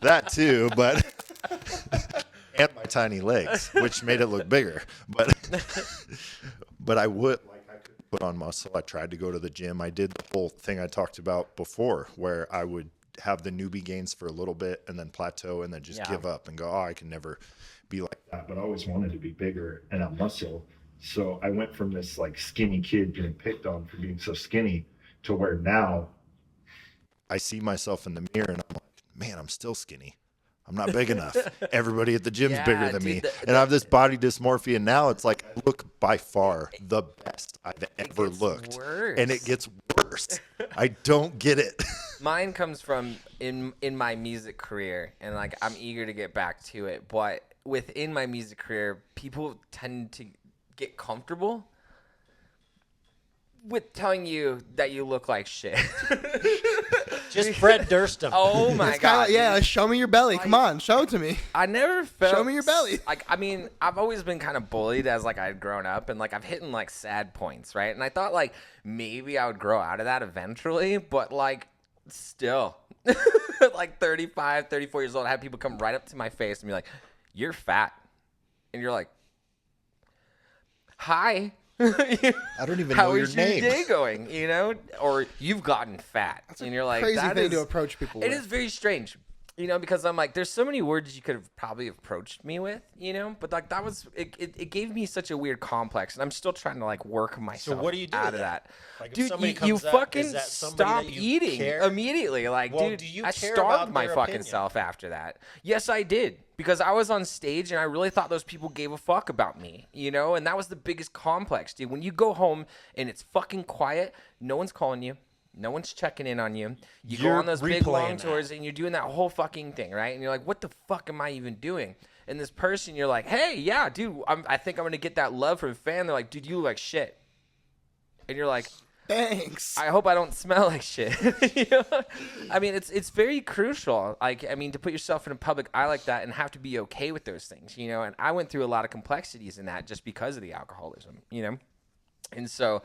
that too, but and my tiny legs, which made it look bigger. But I would I could put on muscle. I tried to go to the gym. I did the whole thing I talked about before, where I would have the newbie gains for a little bit and then plateau and then just give up and go, oh, I can never be like that. But I always wanted to be bigger and have muscle. So I went from this like skinny kid getting picked on for being so skinny to where now I see myself in the mirror and I'm like, man, I'm still skinny. I'm not big enough. Everybody at the gym's Yeah, bigger than dude, me. And I have this body dysmorphia. And now it's like, I look by far the best I've ever gets looked. worse. And it gets worse. I don't get it. Mine comes from in my music career, and like I'm eager to get back to it. But within my music career, people tend to get comfortable with telling you that you look like shit. Just Fred Durst him. Oh my It's kinda god! like, yeah, dude. show me your belly. Come on, show it to me. I never felt. Show me your belly. Like, I mean, I've always been kind of bullied as like I'd grown up, and like I've hit like sad points, right? And I thought like maybe I would grow out of that eventually, but like still, like 35, 34 years old, I had people come right up to my face and be like, "You're fat," and you're like, "Hi." I don't even How know your is your name. day going? You know, or you've gotten fat, and you're like, Crazy that thing is- to approach people It with. is very strange, you know, because I'm like, there's so many words you could have probably approached me with, you know, but like that was it gave me such a weird complex, and I'm still trying to like work myself what do you do out with of that? that. Like, if Dude, somebody you comes up, fucking is that somebody stop that you eating care? immediately. Like, Well, dude, do you I care starved about my their fucking opinion? self after that. Yes, I did. Because I was on stage and I really thought those people gave a fuck about me, you know? And that was the biggest complex, dude. When you go home and it's fucking quiet, no one's calling you. No one's checking in on you. You go You're on those big long replaying that. tours and you're doing that whole fucking thing, right? And you're like, what the fuck am I even doing? And this person, you're like, hey, yeah, dude, I think I'm going to get that love from a fan. They're like, dude, you look like shit. And you're like, Thanks. I hope I don't smell like shit. You know? I mean, it's very crucial. Like, I mean, to put yourself in a public eye like that and have to be okay with those things, you know? And I went through a lot of complexities in that just because of the alcoholism, you know? And so,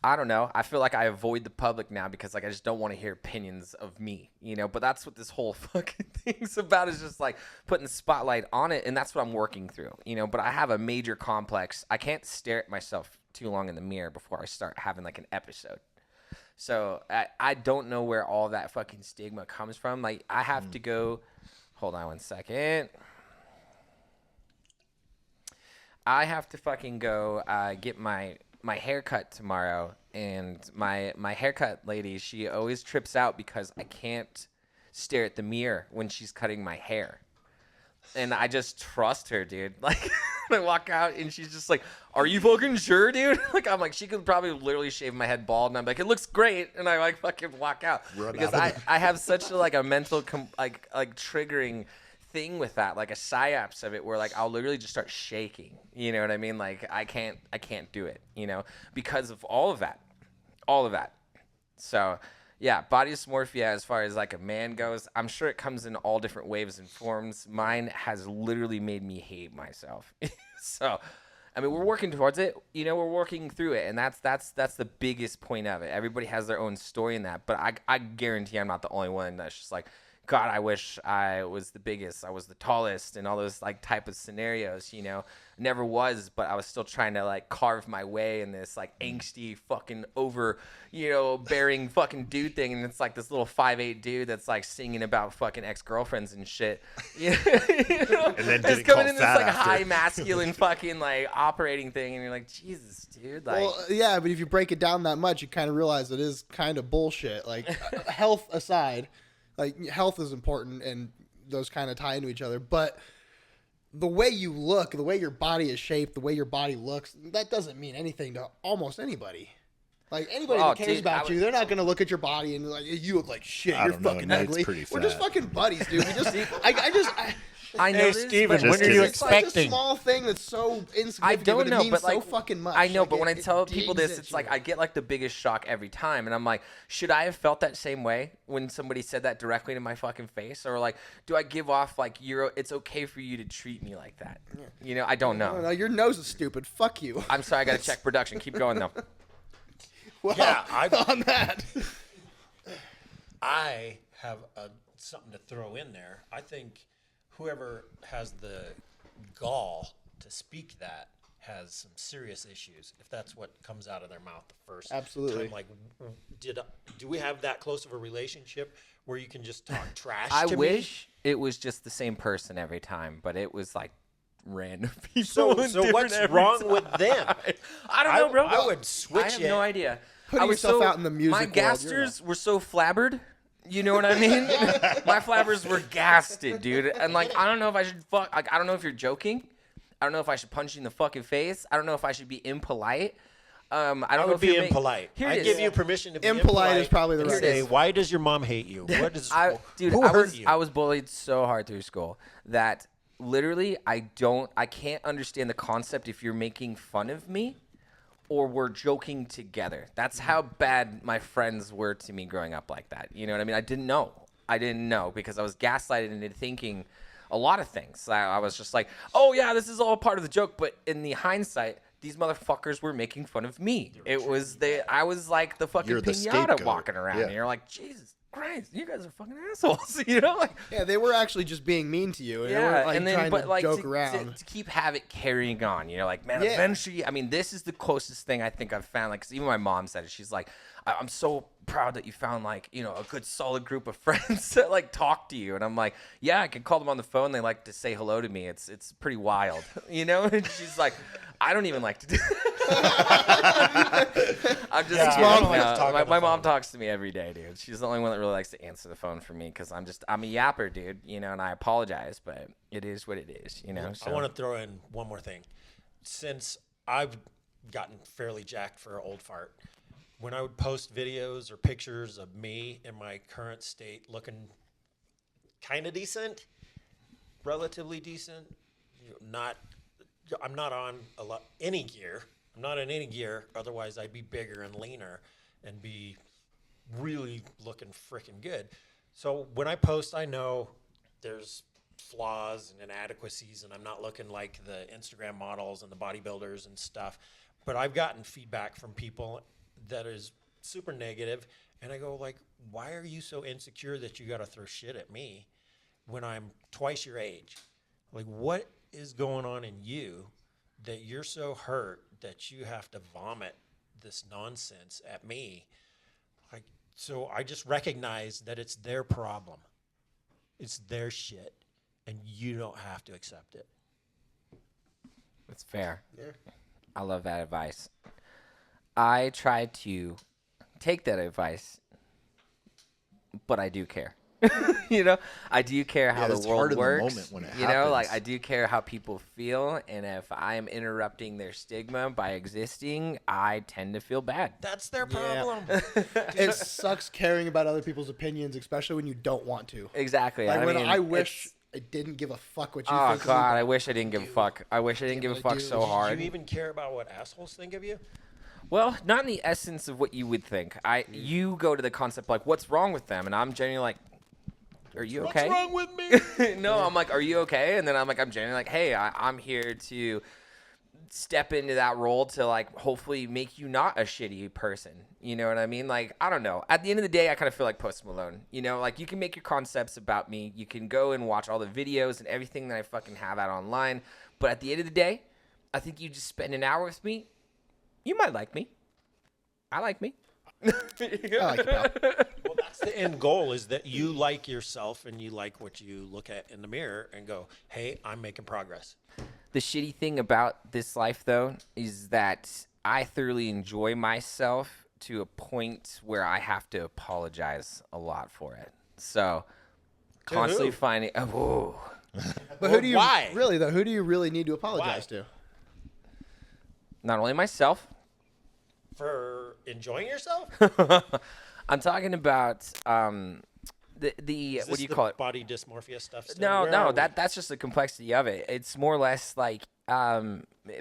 I don't know. I feel like I avoid the public now because like I just don't want to hear opinions of me, you know. But that's what this whole fucking thing's about, is just like putting the spotlight on it, and that's what I'm working through, you know. But I have a major complex. I can't stare at myself too long in the mirror before I start having like an episode. So I don't know where all that fucking stigma comes from. Like I have to go. Hold on 1 second. I have to fucking go get my haircut tomorrow, and my haircut lady, she always trips out because I can't stare at the mirror when she's cutting my hair. And I just trust her, dude. Like I walk out and she's just like, "Are you fucking sure, dude?" Like I'm like, she could probably literally shave my head bald, and I'm like, "It looks great," and I like fucking walk out because I have such a, like a mental like triggering thing with that, like a psyops of it, where like I'll literally just start shaking. You know what I mean? Like I can't do it, you know, because of all of that. So yeah, body dysmorphia as far as like a man goes, I'm sure it comes in all different waves and forms. Mine has literally made me hate myself. So I mean, we're working towards it, you know, we're working through it, and that's the biggest point of it. Everybody has their own story in that, but I guarantee I'm not the only one that's just like, God, I wish I was the biggest, I was the tallest, and all those like type of scenarios, you know. Never was, but I was still trying to like carve my way in this like angsty fucking over, you know, bearing fucking dude thing, and it's like this little 5'8" dude that's like singing about fucking ex-girlfriends and shit. You know? And then it's coming in this like high masculine fucking like operating thing, and you're like, Jesus, dude. Like, well, yeah, but if you break it down that much, you kind of realize it is kind of bullshit. Like health aside. Like, health is important, and those kind of tie into each other. But the way you look, the way your body is shaped, the way your body looks, that doesn't mean anything to almost anybody. Like, anybody that cares about you, they're not going to look at your body and like, you look like shit. You're fucking ugly. We're just fucking buddies, dude. We just, I know, hey, this, Steven, when are you expecting? It's like a small thing that's so insignificant, I don't know, but it means but like, so fucking much. I know, like, but when I tell people this, digs it's at like you. I get like the biggest shock every time, and I'm like, should I have felt that same way when somebody said that directly to my fucking face, or like, do I give off like it's okay for you to treat me like that? Yeah. You know, I don't know. No, your nose is stupid. Fuck you. I'm sorry, I gotta check production. Keep going though. Well, Yeah, on that. I have something to throw in there. I think whoever has the gall to speak that has some serious issues if that's what comes out of their mouth the first Absolutely. time. Like, do we have that close of a relationship where you can just talk trash I to wish it was just the same person every time, but it was like random people. me? So what's wrong with them? I don't know, bro. I would switch I have it. no idea. Putting I was yourself so, out in the music my world, gasters were so flabbered. You know what I mean? My flabbers were gasted, dude. And like, I don't know if I should like, I don't know if you're joking. I don't know if I should punch you in the fucking face. I don't know if I should be impolite. I don't know would if be you're impolite. Here I it give is. you permission to be Impolite is probably the and right say, answer. why does your mom hate you? What is Dude, who hurt you? I was bullied so hard through school that literally I can't understand the concept if you're making fun of me or we're joking together. That's how bad my friends were to me growing up like that. You know what I mean? I didn't know because I was gaslighted into thinking a lot of things. I was just like, oh yeah, this is all part of the joke. But in the hindsight, these motherfuckers were making fun of me. I was like the fucking You're the pinata scapegoat. walking around. Yeah. And you're like, Jesus Christ, you guys are fucking assholes. You know, like. Yeah, they were actually just being mean to you. And they Yeah, weren't, like, and then trying but to like joke to around. keep have it carrying on, you know, like man, Yeah. eventually. I mean, this is the closest thing I think I've found. Like, 'cause even my mom said it. She's like, I'm so proud that you found like, you know, a good solid group of friends that like talk to you. And I'm like, yeah, I can call them on the phone. They like to say hello to me. It's pretty wild, you know. And she's like, I don't even like to do. I'm just Yeah, kidding. I don't like No, to talk on the my mom phone. talks to me every day, dude. She's the only one that really likes to answer the phone for me because I'm a yapper, dude. You know, and I apologize, but it is what it is, you know. So. I want to throw in one more thing. Since I've gotten fairly jacked for an old fart, when I would post videos or pictures of me in my current state looking kind of decent, relatively decent, I'm not on any gear. I'm not in any gear. Otherwise, I'd be bigger and leaner and be really looking freaking good. So when I post, I know there's flaws and inadequacies, and I'm not looking like the Instagram models and the bodybuilders and stuff. But I've gotten feedback from people that is super negative, and I go like, why are you so insecure that you got to throw shit at me when I'm twice your age? Like, what is going on in you that you're so hurt that you have to vomit this nonsense at me? Like, so I just recognize that it's their problem. It's their shit, and you don't have to accept it. That's fair. Yeah. I love that advice. I try to take that advice, but I do care. You know, I do care how it's the world hard in the works. moment when it you know, like happens. I do care how people feel, and if I am interrupting their stigma by existing, I tend to feel bad. That's their Yeah. problem. It sucks caring about other people's opinions, especially when you don't want to. Exactly. Like when mean, I wish it's- I didn't give a fuck what you Oh think. of me, God, but I wish I didn't give a fuck. I wish I didn't give a really fuck do. so Do hard. Do you even care about what assholes think of you? Well, not in the essence of what you would think. You go to the concept like, what's wrong with them? And I'm genuinely like, are you okay? What's wrong with me? No, I'm like, are you okay? And then I'm like, I'm genuinely like, hey, I'm here to step into that role to like hopefully make you not a shitty person. You know what I mean? Like, I don't know. At the end of the day, I kind of feel like Post Malone. You know, like you can make your concepts about me. You can go and watch all the videos and everything that I fucking have out online. But at the end of the day, I think you just spend an hour with me. You might like me. I like me. I like it, pal. Well, that's the end goal, is that you like yourself and you like what you look at in the mirror and go, hey, I'm making progress. The shitty thing about this life, though, is that I thoroughly enjoy myself to a point where I have to apologize a lot for it. So, constantly who? finding. Oh, But who do you why? really though? Who do you really need to apologize to? not only myself. For enjoying yourself? I'm talking about the Is what this do you the call it? body dysmorphia stuff still? No, Where no, are we? that's just the complexity of it. It's more or less like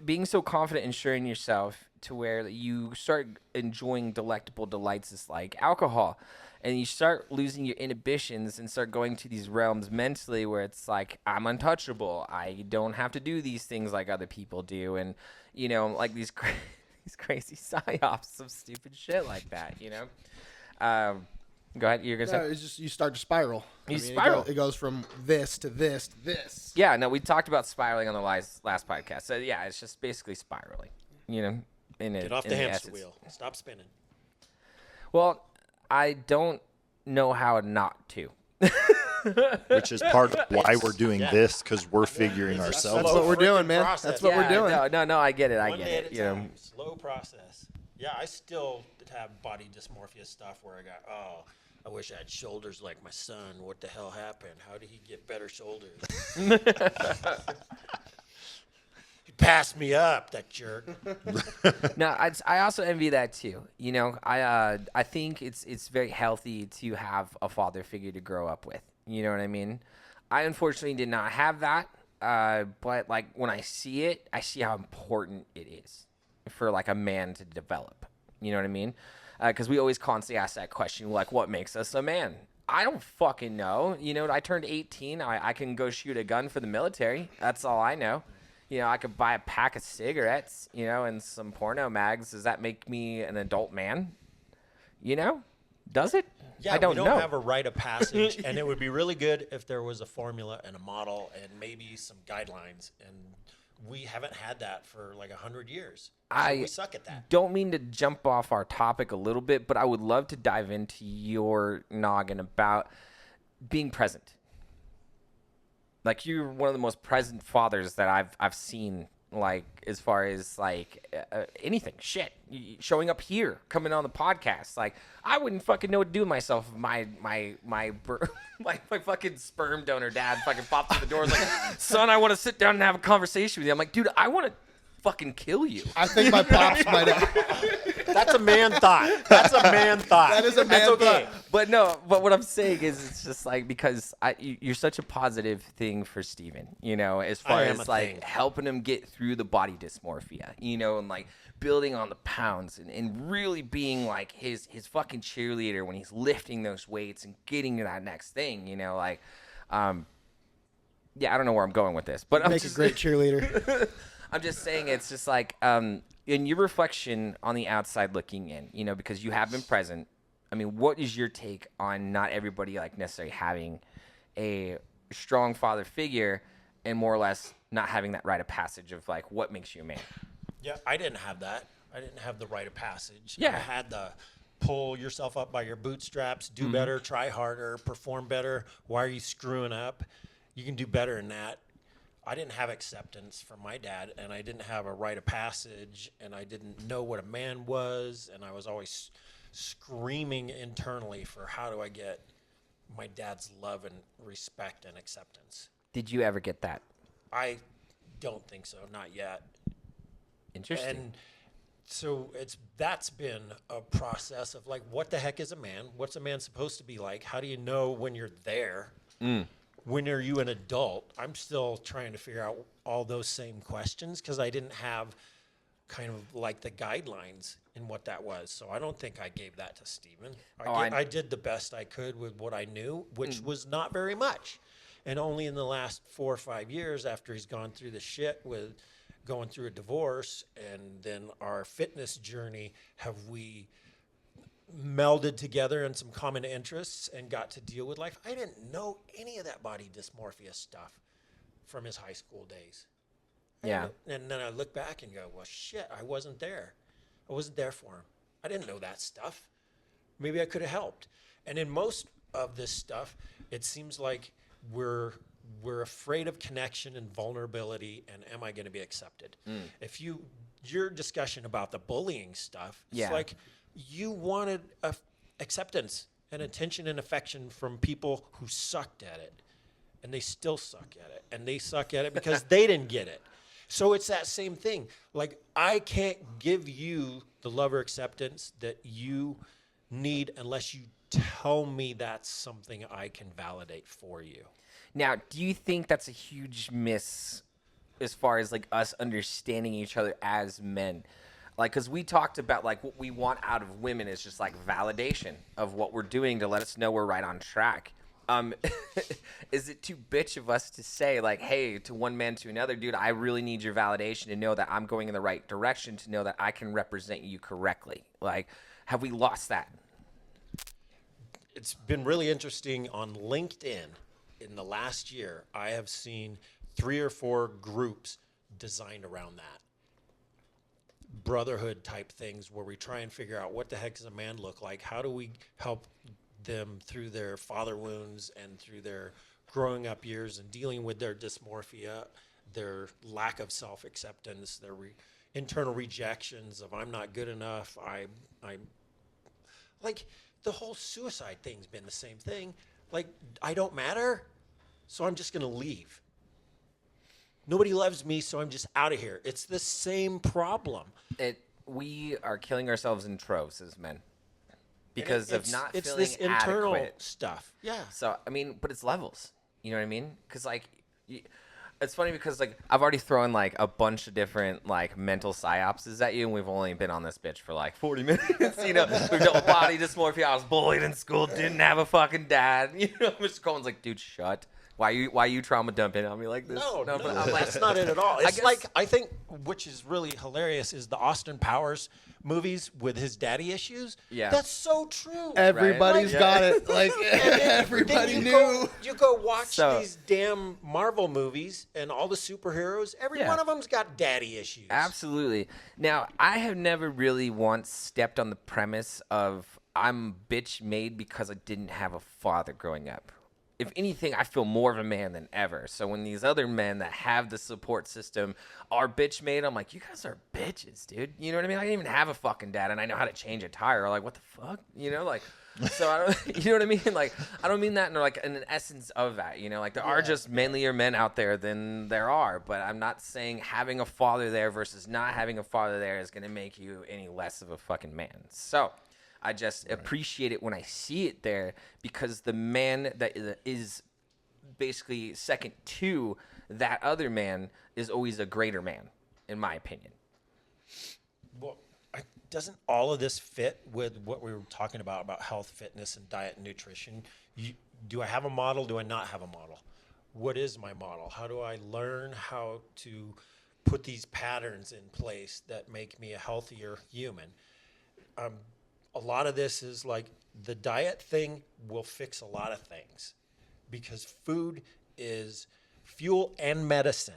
being so confident in sharing yourself to where you start enjoying delectable delights is like alcohol. And you start losing your inhibitions and start going to these realms mentally where it's like, I'm untouchable. I don't have to do these things like other people do. And, you know, like these crazy psyops of stupid shit like that, you know? Go ahead. You're going to No, say? it's just you start to spiral. You It spiral. It goes from this to this to this. Yeah, no, we talked about spiraling on the last podcast. So, yeah, it's just basically spiraling, you know? Get off the hamster wheel. Stop spinning. Well, I don't know how not to. Which is part of why we're doing this, because we're figuring It's a ourselves That's slow what we're freaking doing, man. process. That's what we're doing. No, I get it. I One get day it. at a You know, time. Slow process. Yeah, I still have body dysmorphia stuff where I got, oh, I wish I had shoulders like my son. What the hell happened? How did he get better shoulders? He passed me up, that jerk. no, I also envy that too. You know, I think it's very healthy to have a father figure to grow up with. You know what I mean? I unfortunately did not have that, but like when I see it, I see how important it is for like a man to develop. You know what I mean? Because we always constantly ask that question, like, what makes us a man? I don't fucking know. You know, I turned 18. I can go shoot a gun for the military. That's all I know. You know, I could buy a pack of cigarettes, you know, and some porno mags. Does that make me an adult man? You know? Does it? Yeah, I don't we don't know. have a rite of passage, and it would be really good if there was a formula and a model and maybe some guidelines. And we haven't had that for like 100 years. So we suck at that. Don't mean to jump off our topic a little bit, but I would love to dive into your noggin about being present. Like, you're one of the most present fathers that I've seen, like, as far as, like, anything. Shit. Showing up here, coming on the podcast. Like, I wouldn't fucking know what to do with myself if my fucking sperm donor dad fucking popped through the door and was like, son, I want to sit down and have a conversation with you. I'm like, dude, I want to fucking kill you. I think my pops might have. That's a man thought. That's a man thought. That is a man That's okay. thought. But what I'm saying is, it's just like, because you're such a positive thing for Steven, you know, as far I am as a like thing. helping him get through the body dysmorphia, you know, and like building on the pounds and really being like his fucking cheerleader when he's lifting those weights and getting to that next thing, you know, like, yeah, I don't know where I'm going with this, but I'm Make a just great cheerleader. I'm just saying, it's just like, in your reflection on the outside looking in, you know, because you have been present, I mean, what is your take on not everybody like necessarily having a strong father figure and more or less not having that rite of passage of like what makes you a man? Yeah, I didn't have that. I didn't have the rite of passage. Yeah. I had the pull yourself up by your bootstraps, do better, try harder, perform better. Why are you screwing up? You can do better than that. I didn't have acceptance from my dad, and I didn't have a rite of passage, and I didn't know what a man was, and I was always screaming internally for how do I get my dad's love and respect and acceptance. Did you ever get that? I don't think so, not yet. Interesting. And so that's been a process of like, what the heck is a man? What's a man supposed to be like? How do you know when you're there? When are you an adult? I'm still trying to figure out all those same questions because I didn't have kind of like the guidelines in what that was. So I don't think I gave that to Steven. I did the best I could with what I knew, which was not very much. And only in the last 4 or 5 years after he's gone through the shit with going through a divorce and then our fitness journey have we melded together in some common interests and got to deal with life. I didn't know any of that body dysmorphia stuff from his high school days. Yeah. And then I look back and go, well, shit, I wasn't there. I wasn't there for him. I didn't know that stuff. Maybe I could have helped. And in most of this stuff, it seems like we're afraid of connection and vulnerability and am I going to be accepted? If your discussion about the bullying stuff, it's like you wanted acceptance and attention and affection from people who sucked at it, and they still suck at it, and they suck at it because they didn't get it. So it's that same thing. Like, I can't give you the love or acceptance that you need unless you tell me that's something I can validate for you. Now, do you think that's a huge miss as far as like us understanding each other as men? Like, because we talked about like what we want out of women is just like validation of what we're doing to let us know we're right on track. Is it too bitch of us to say like, hey, to one man to another, dude, I really need your validation to know that I'm going in the right direction, to know that I can represent you correctly? Like, have we lost that? It's been really interesting on LinkedIn. In the last year, I have seen 3 or 4 groups designed around that. Brotherhood type things where we try and figure out what the heck does a man look like? How do we help them through their father wounds and through their growing up years and dealing with their dysmorphia, their lack of self-acceptance, their internal rejections of I'm not good enough. I'm like the whole suicide thing's been the same thing. Like, I don't matter, so I'm just going to leave. Nobody loves me, so I'm just out of here. It's the same problem. We are killing ourselves in troves as men because of not feeling it's this internal adequate stuff. Yeah. So, I mean, but it's levels. You know what I mean? Because, like, it's funny because, like, I've already thrown, like, a bunch of different, like, mental psyopses at you, and we've only been on this bitch for, like, 40 minutes. You know, we've dealt with body dysmorphia. I was bullied in school, didn't have a fucking dad. You know, Mr. Cohen's like, dude, shut. Why you trauma dumping on me like this? No, but I'm like, that's not it at all. It's guess- like, I think, which is really hilarious, is the Austin Powers movies with his daddy issues. Yeah. That's so true. Everybody's Right? got it. Like everybody knew. You go watch So- these damn Marvel movies and all the superheroes. Every Yeah. one of them's got daddy issues. Absolutely. Now, I have never really once stepped on the premise of I'm bitch made because I didn't have a father growing up. If anything, I feel more of a man than ever. So when these other men that have the support system are bitch made, I'm like, you guys are bitches, dude. You know what I mean? I didn't even have a fucking dad, and I know how to change a tire. Like, what the fuck? You know, like, so I don't, you know what I mean? Like, I don't mean that in like in an essence of that. You know, like there are just manlier men out there than there are. But I'm not saying having a father there versus not having a father there is gonna make you any less of a fucking man. So. I just appreciate it when I see it there because the man that is basically second to that other man is always a greater man, in my opinion. Well, doesn't all of this fit with what we were talking about health, fitness, and diet and nutrition? Do I have a model? Do I not have a model? What is my model? How do I learn how to put these patterns in place that make me a healthier human. A lot of this is like the diet thing will fix a lot of things because food is fuel and medicine.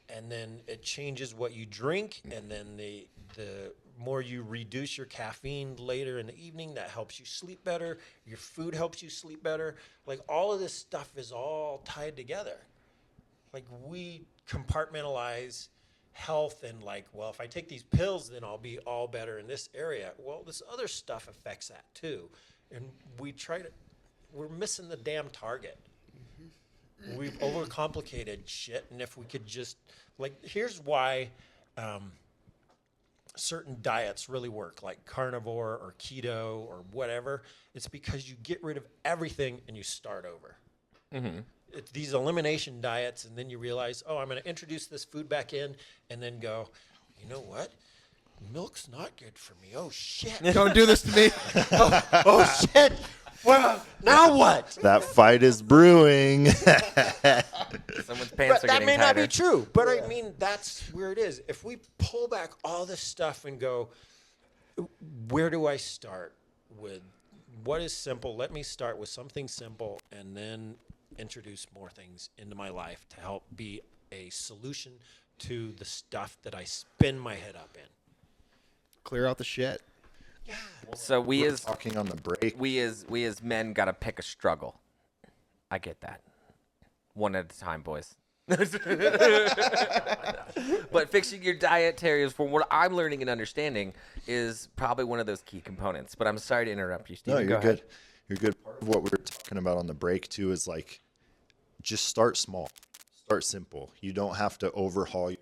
And then it changes what you drink. And then the more you reduce your caffeine later in the evening, that helps you sleep better. Your food helps you sleep better. Like all of this stuff is all tied together. Like we compartmentalize health and like, well, if I take these pills, then I'll be all better in this area. Well, this other stuff affects that too. And we're missing the damn target. We've overcomplicated shit. And if we could just, like, here's why certain diets really work, like carnivore or keto or whatever. It's because you get rid of everything and you start over. Mm-hmm. It's these elimination diets, and then you realize, oh, I'm going to introduce this food back in, and then go, you know what? Milk's not good for me. Oh, shit. Don't do this to me. oh, shit. Well, now what? That fight is brewing. Someone's pants are That getting may not be tighter. true, but I mean, that's where it is. If we pull back all this stuff and go, where do I start with what is simple? Let me start with something simple and then introduce more things into my life to help be a solution to the stuff that I spin my head up in. Clear out the shit. So we as Talking on the break. we as men gotta pick a struggle. I get that. One at a time, boys. But fixing your diet, Terry, is from what I'm learning and understanding, is probably one of those key components. But I'm sorry to interrupt you, Steven. No, you're good. You're good. Part of what we were talking about on the break too is like, just start small, start simple. You don't have to overhaul your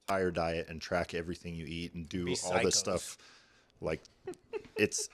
entire diet and track everything you eat and do all this stuff. Like, it's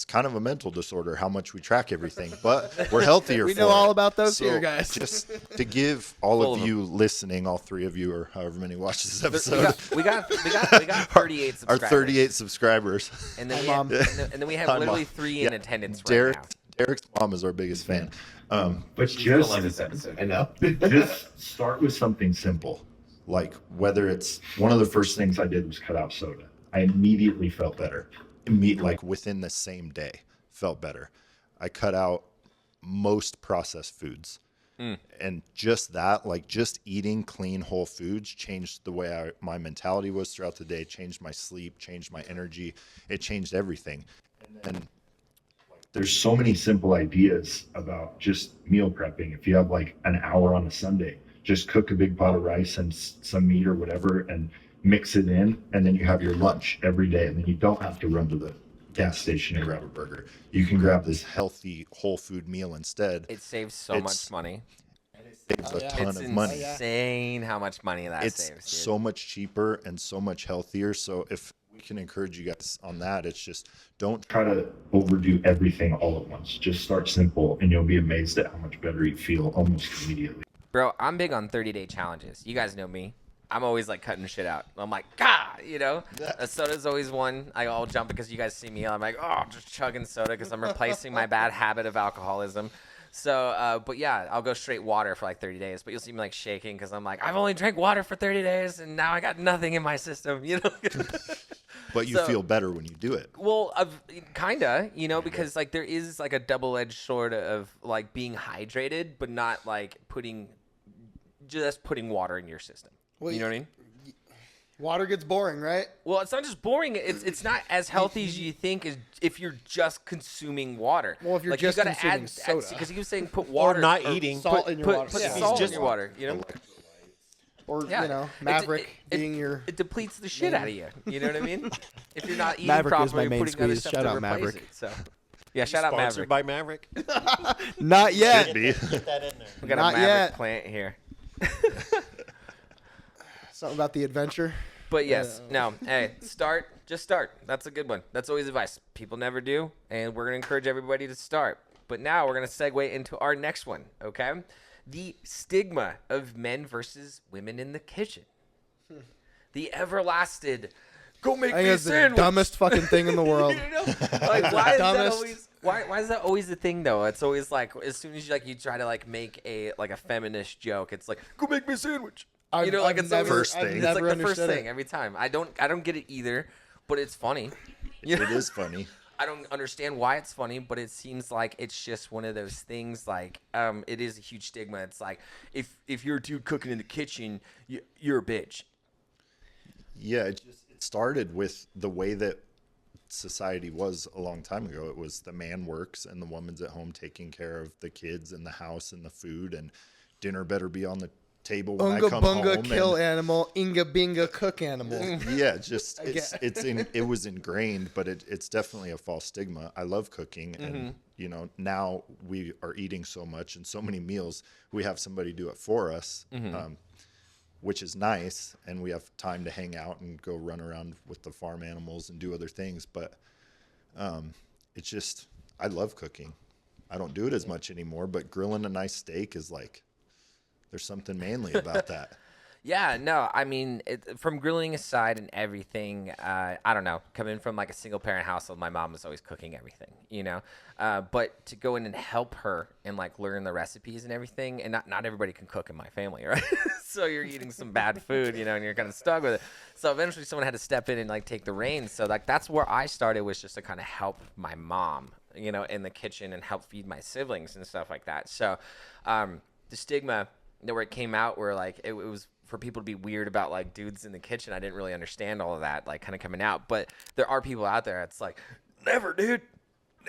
kind of a mental disorder how much we track everything, but we're healthier. We for know it. all about those So here, guys. Just to give all Full of of you listening, all three of you or however many watch this episode, We got 38 subscribers. our 38 subscribers. And then, Hi, we Mom. have, and then we have Hi, literally Mom. 3 in attendance Derek, right now. Derek's mom is our biggest fan. But She's gonna just love this episode. I know. Just start with something simple, like whether it's one of the first things I did was cut out soda. I immediately felt better. Like within the same day, felt better. I cut out most processed foods. And just that, like just eating clean whole foods changed the way my mentality was throughout the day, changed my sleep, changed my energy. It changed everything. And There's so many simple ideas about just meal prepping. If you have like an hour on a Sunday, just cook a big pot of rice and some meat or whatever and mix it in, and then you have your lunch every day, and then you don't have to run to the gas station and grab a burger. You can grab this healthy whole food meal instead. It saves so much money. Saves a ton It's of money. insane how much money that It's saves. Dude. so much cheaper and so much healthier. So if we can encourage you guys on that, it's just don't try to overdo everything all at once. Just start simple, and you'll be amazed at how much better you feel almost immediately. Bro, I'm big on 30-day challenges. You guys know me. I'm always like cutting shit out. I'm like, God, you know? Soda's always one. I'll jump because you guys see me. I'm like, oh, I'm just chugging soda because I'm replacing my bad habit of alcoholism. So, but yeah, I'll go straight water for like 30 days. But you'll see me like shaking because I'm like, I've only drank water for 30 days and now I got nothing in my system, you know? but you So- feel better when you do it. Well, kinda, you know, because like there is like a double-edged sword of like being hydrated, but not like putting water in your system. Well, You know what I mean? Water gets boring, right? Well, it's not just boring. It's not as healthy as you think as if you're just consuming water. Well, if you're like, just you gotta consuming add soda. because he was saying put water not eating. Salt in your put water. put Yeah. salt in just your water. You know, Or, Yeah. you know, It- Maverick it- being your... it depletes the shit out of you. You know what I mean? If you're not eating Maverick is properly, my main you're putting other squeeze. stuff Shout to out replace Maverick. it. So, yeah, shout out Sponsored Maverick. by Maverick. Not yet. Be. Get that in there. We got Not a Maverick yet. plant here. Something about the adventure. But yes, no, hey, just start. That's a good one. That's always advice. People never do, and we're going to encourage everybody to start. But now we're going to segue into our next one, okay? The stigma of men versus women in the kitchen. The everlasting, go make I think me a it's the sandwich. dumbest fucking thing in the world. You know? Like, why is that Dumbest. always... Why is that always the thing though? It's always like as soon as you try to like make a feminist joke, it's like go make me a sandwich. You know, like it's never, always, First thing. it's like never the first understood thing it. every time. I don't get it either, but it's funny. You know? It is funny. I don't understand why it's funny, but it seems like it's just one of those things. Like, it is a huge stigma. It's like if you're a dude cooking in the kitchen, you're a bitch. Yeah, it started with the way that society was a long time ago. It was the man works and the woman's at home taking care of the kids and the house and the food, and dinner better be on the table when Unga I come bunga home. kill and, animal, inga binga cook animal. yeah, just it was ingrained, but it's definitely a false stigma. I love cooking, and you know, now we are eating so much and so many meals, we have somebody do it for us. Which is nice, and we have time to hang out and go run around with the farm animals and do other things. But it's just, I love cooking. I don't do it as much anymore, but grilling a nice steak is like, there's something manly about that. Yeah, no, I mean, from grilling aside and everything, I don't know. Coming from like a single parent household, my mom was always cooking everything, you know. But to go in and help her and like learn the recipes and everything, and not everybody can cook in my family, right? So you're eating some bad food, you know, and you're kind of stuck with it. So eventually, someone had to step in and like take the reins. So like that's where I started, was just to kind of help my mom, you know, in the kitchen and help feed my siblings and stuff like that. So the stigma, where it came out, where like it was for people to be weird about like dudes in the kitchen. I didn't really understand all of that, like kind of coming out. But there are people out there that's like, never, dude.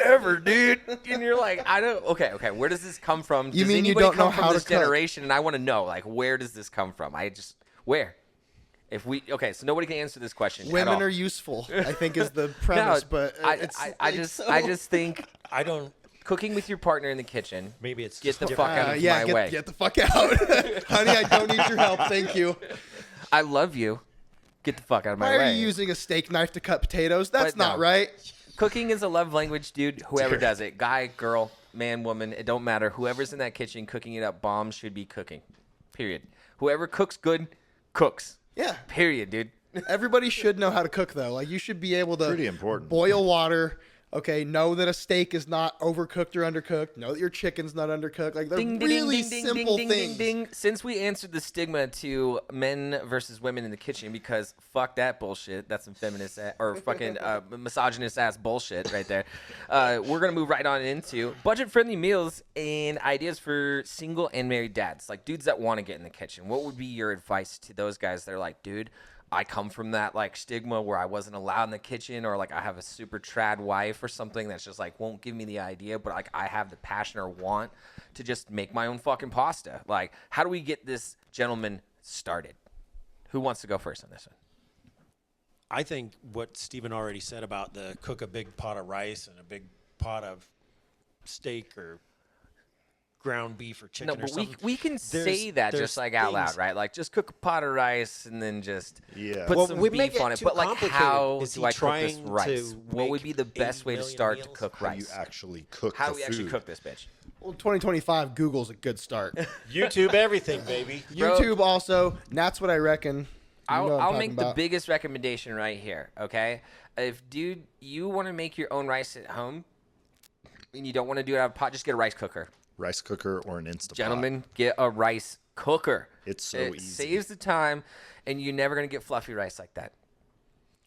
And you're like, I don't. Okay. Where does this come from? You Does mean you anybody don't know come from how this to cook? generation? And I want to know, like, where does this come from? Where? So nobody can answer this question. at Women all. are useful, I think, is the premise. No, but I just think I don't. cooking with your partner in the kitchen. Maybe it's Get just the different. fuck out of yeah, my way. get the fuck out, honey. I don't need your help. Thank you. I love you. Get the fuck out of my Why way. are you using a steak knife to cut potatoes? That's But no. not right. Cooking is a love language, dude. Whoever does it, guy, girl, man, woman, it don't matter. Whoever's in that kitchen cooking it up, bombs should be cooking. Period. Whoever cooks good, cooks. Yeah. Period, dude. Everybody should know how to cook, though. Like, you should be able to Pretty important. boil water. Okay, know that a steak is not overcooked or undercooked. Know that your chicken's not undercooked. Like, they're really simple things. Since we answered the stigma to men versus women in the kitchen, because fuck that bullshit. That's some feminist or fucking misogynist ass bullshit right there. We're going to move right on into budget-friendly meals and ideas for single and married dads. Like, dudes that want to get in the kitchen. What would be your advice to those guys that are like, dude, I come from that like stigma where I wasn't allowed in the kitchen, or like I have a super trad wife or something that's just like won't give me the idea, but like I have the passion or want to just make my own fucking pasta. Like, how do we get this gentleman started? Who wants to go first on this one? I think what Stephen already said about the cook a big pot of rice and a big pot of steak or ground beef or chicken No, or but something. we can say that just like out loud, right? Like, just cook a pot of rice and then just put Well, some we make beef it on it. too But like, complicated. how Is do he I cook this trying rice? to What would make be the best 80 way to million start to meals? cook How do you rice? actually cook How the do we actually food? cook this bitch? Well, 2025, Google's a good start. YouTube everything, baby. Bro. YouTube also. And that's what I reckon. You know what I'm I'll talking make the about. biggest recommendation right here, okay? If, dude, you want to make your own rice at home and you don't want to do it out of a pot, just get a rice cooker. Rice cooker or an Instapot. Gentlemen, get a rice cooker. It's so it easy. saves the time, and you're never going to get fluffy rice like that.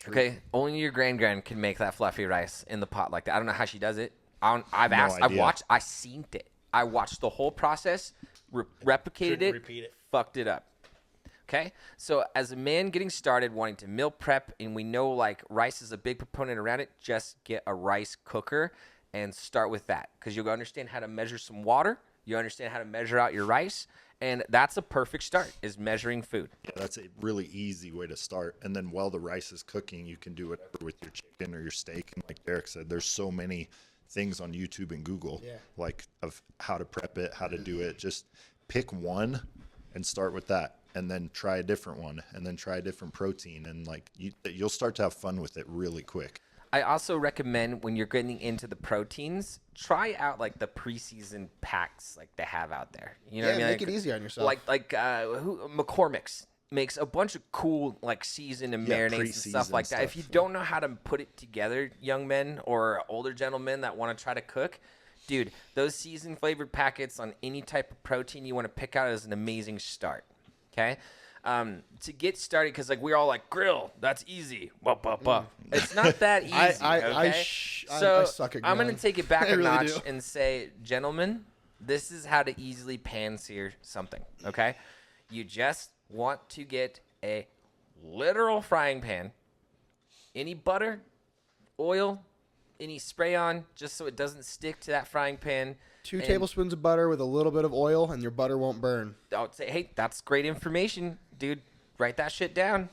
Okay? Only your gran can make that fluffy rice in the pot like that. I don't know how she does it. I've asked. I've idea. watched. I seen it. I watched the whole process, replicated Couldn't it, repeat it. fucked it up. Okay, so as a man getting started, wanting to meal prep, and we know like rice is a big proponent around it, just get a rice cooker and start with that, because you'll understand how to measure some water. You understand how to measure out your rice, and that's a perfect start, is measuring food. Yeah, that's a really easy way to start. And then while the rice is cooking, you can do whatever with your chicken or your steak. And like Derek said, there's so many things on YouTube and Google, like of how to prep it, how to do it. Just pick one and start with that, and then try a different one, and then try a different protein, and like you'll start to have fun with it really quick. I also recommend when you're getting into the proteins, try out like the preseason packs like they have out there. You know what I mean? make Like, it easy on yourself. McCormick's makes a bunch of cool like season and Yeah, marinades and stuff pre-seasoned like that. If stuff, you yeah. don't know how to put it together, young men or older gentlemen that want to try to cook, dude, those season flavored packets on any type of protein you want to pick out is an amazing start. Okay. To get started, because like we're all like grill, that's easy. It's not that easy. I suck at I'm gonna grilling. take it back I a really notch do. and say, gentlemen, this is how to easily pan-sear something. Okay, you just want to get a literal frying pan, any butter, oil, any spray on, just so it doesn't stick to that frying pan. 2 tablespoons of butter with a little bit of oil, and your butter won't burn. I would say, hey, that's great information, dude. Write that shit down.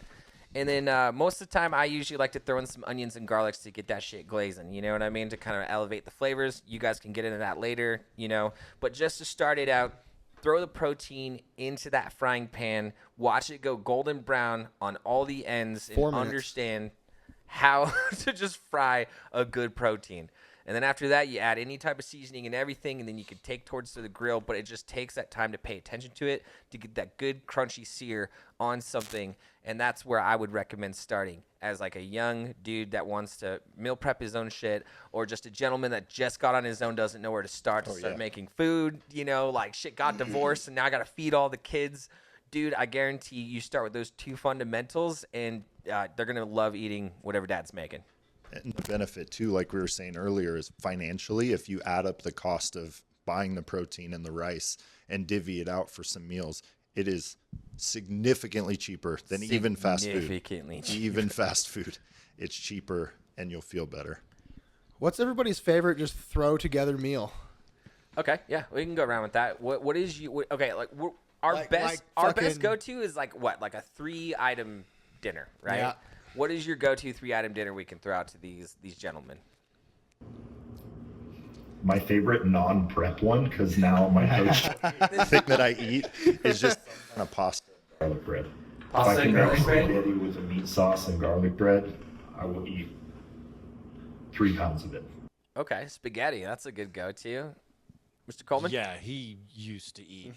And then most of the time, I usually like to throw in some onions and garlics to get that shit glazing. You know what I mean? To kind of elevate the flavors. You guys can get into that later, you know. But just to start it out, throw the protein into that frying pan. Watch it go golden brown on all the ends. 4 and minutes. understand how to just fry a good protein. And then after that, you add any type of seasoning and everything, and then you can take towards the grill. But it just takes that time to pay attention to it to get that good crunchy sear on something. And that's where I would recommend starting as like a young dude that wants to meal prep his own shit, or just a gentleman that just got on his own, doesn't know where to start making food. You know, like shit got divorced and now I got to feed all the kids. Dude, I guarantee you start with those 2 fundamentals, and they're going to love eating whatever dad's making. And the benefit too, like we were saying earlier, is financially, if you add up the cost of buying the protein and the rice and divvy it out for some meals, it is significantly cheaper than even fast food. Significantly cheaper. Even fast food. It's cheaper and you'll feel better. What's everybody's favorite just throw together meal? Okay, yeah, we can go around with that. What is you? Okay, like our Like best fucking- go to is like what, like a 3-item dinner, right? Yeah. What is your go to 3-item dinner we can throw out to these gentlemen? My favorite non-prep one, because now my coach The thing that I eat is just some kind of pasta. garlic bread. Pasta If I and can have garlic bread? spaghetti with a meat sauce and garlic bread, I will eat 3 pounds of it. Okay, spaghetti. That's a good go to. Mr. Coleman? Yeah, he used to eat.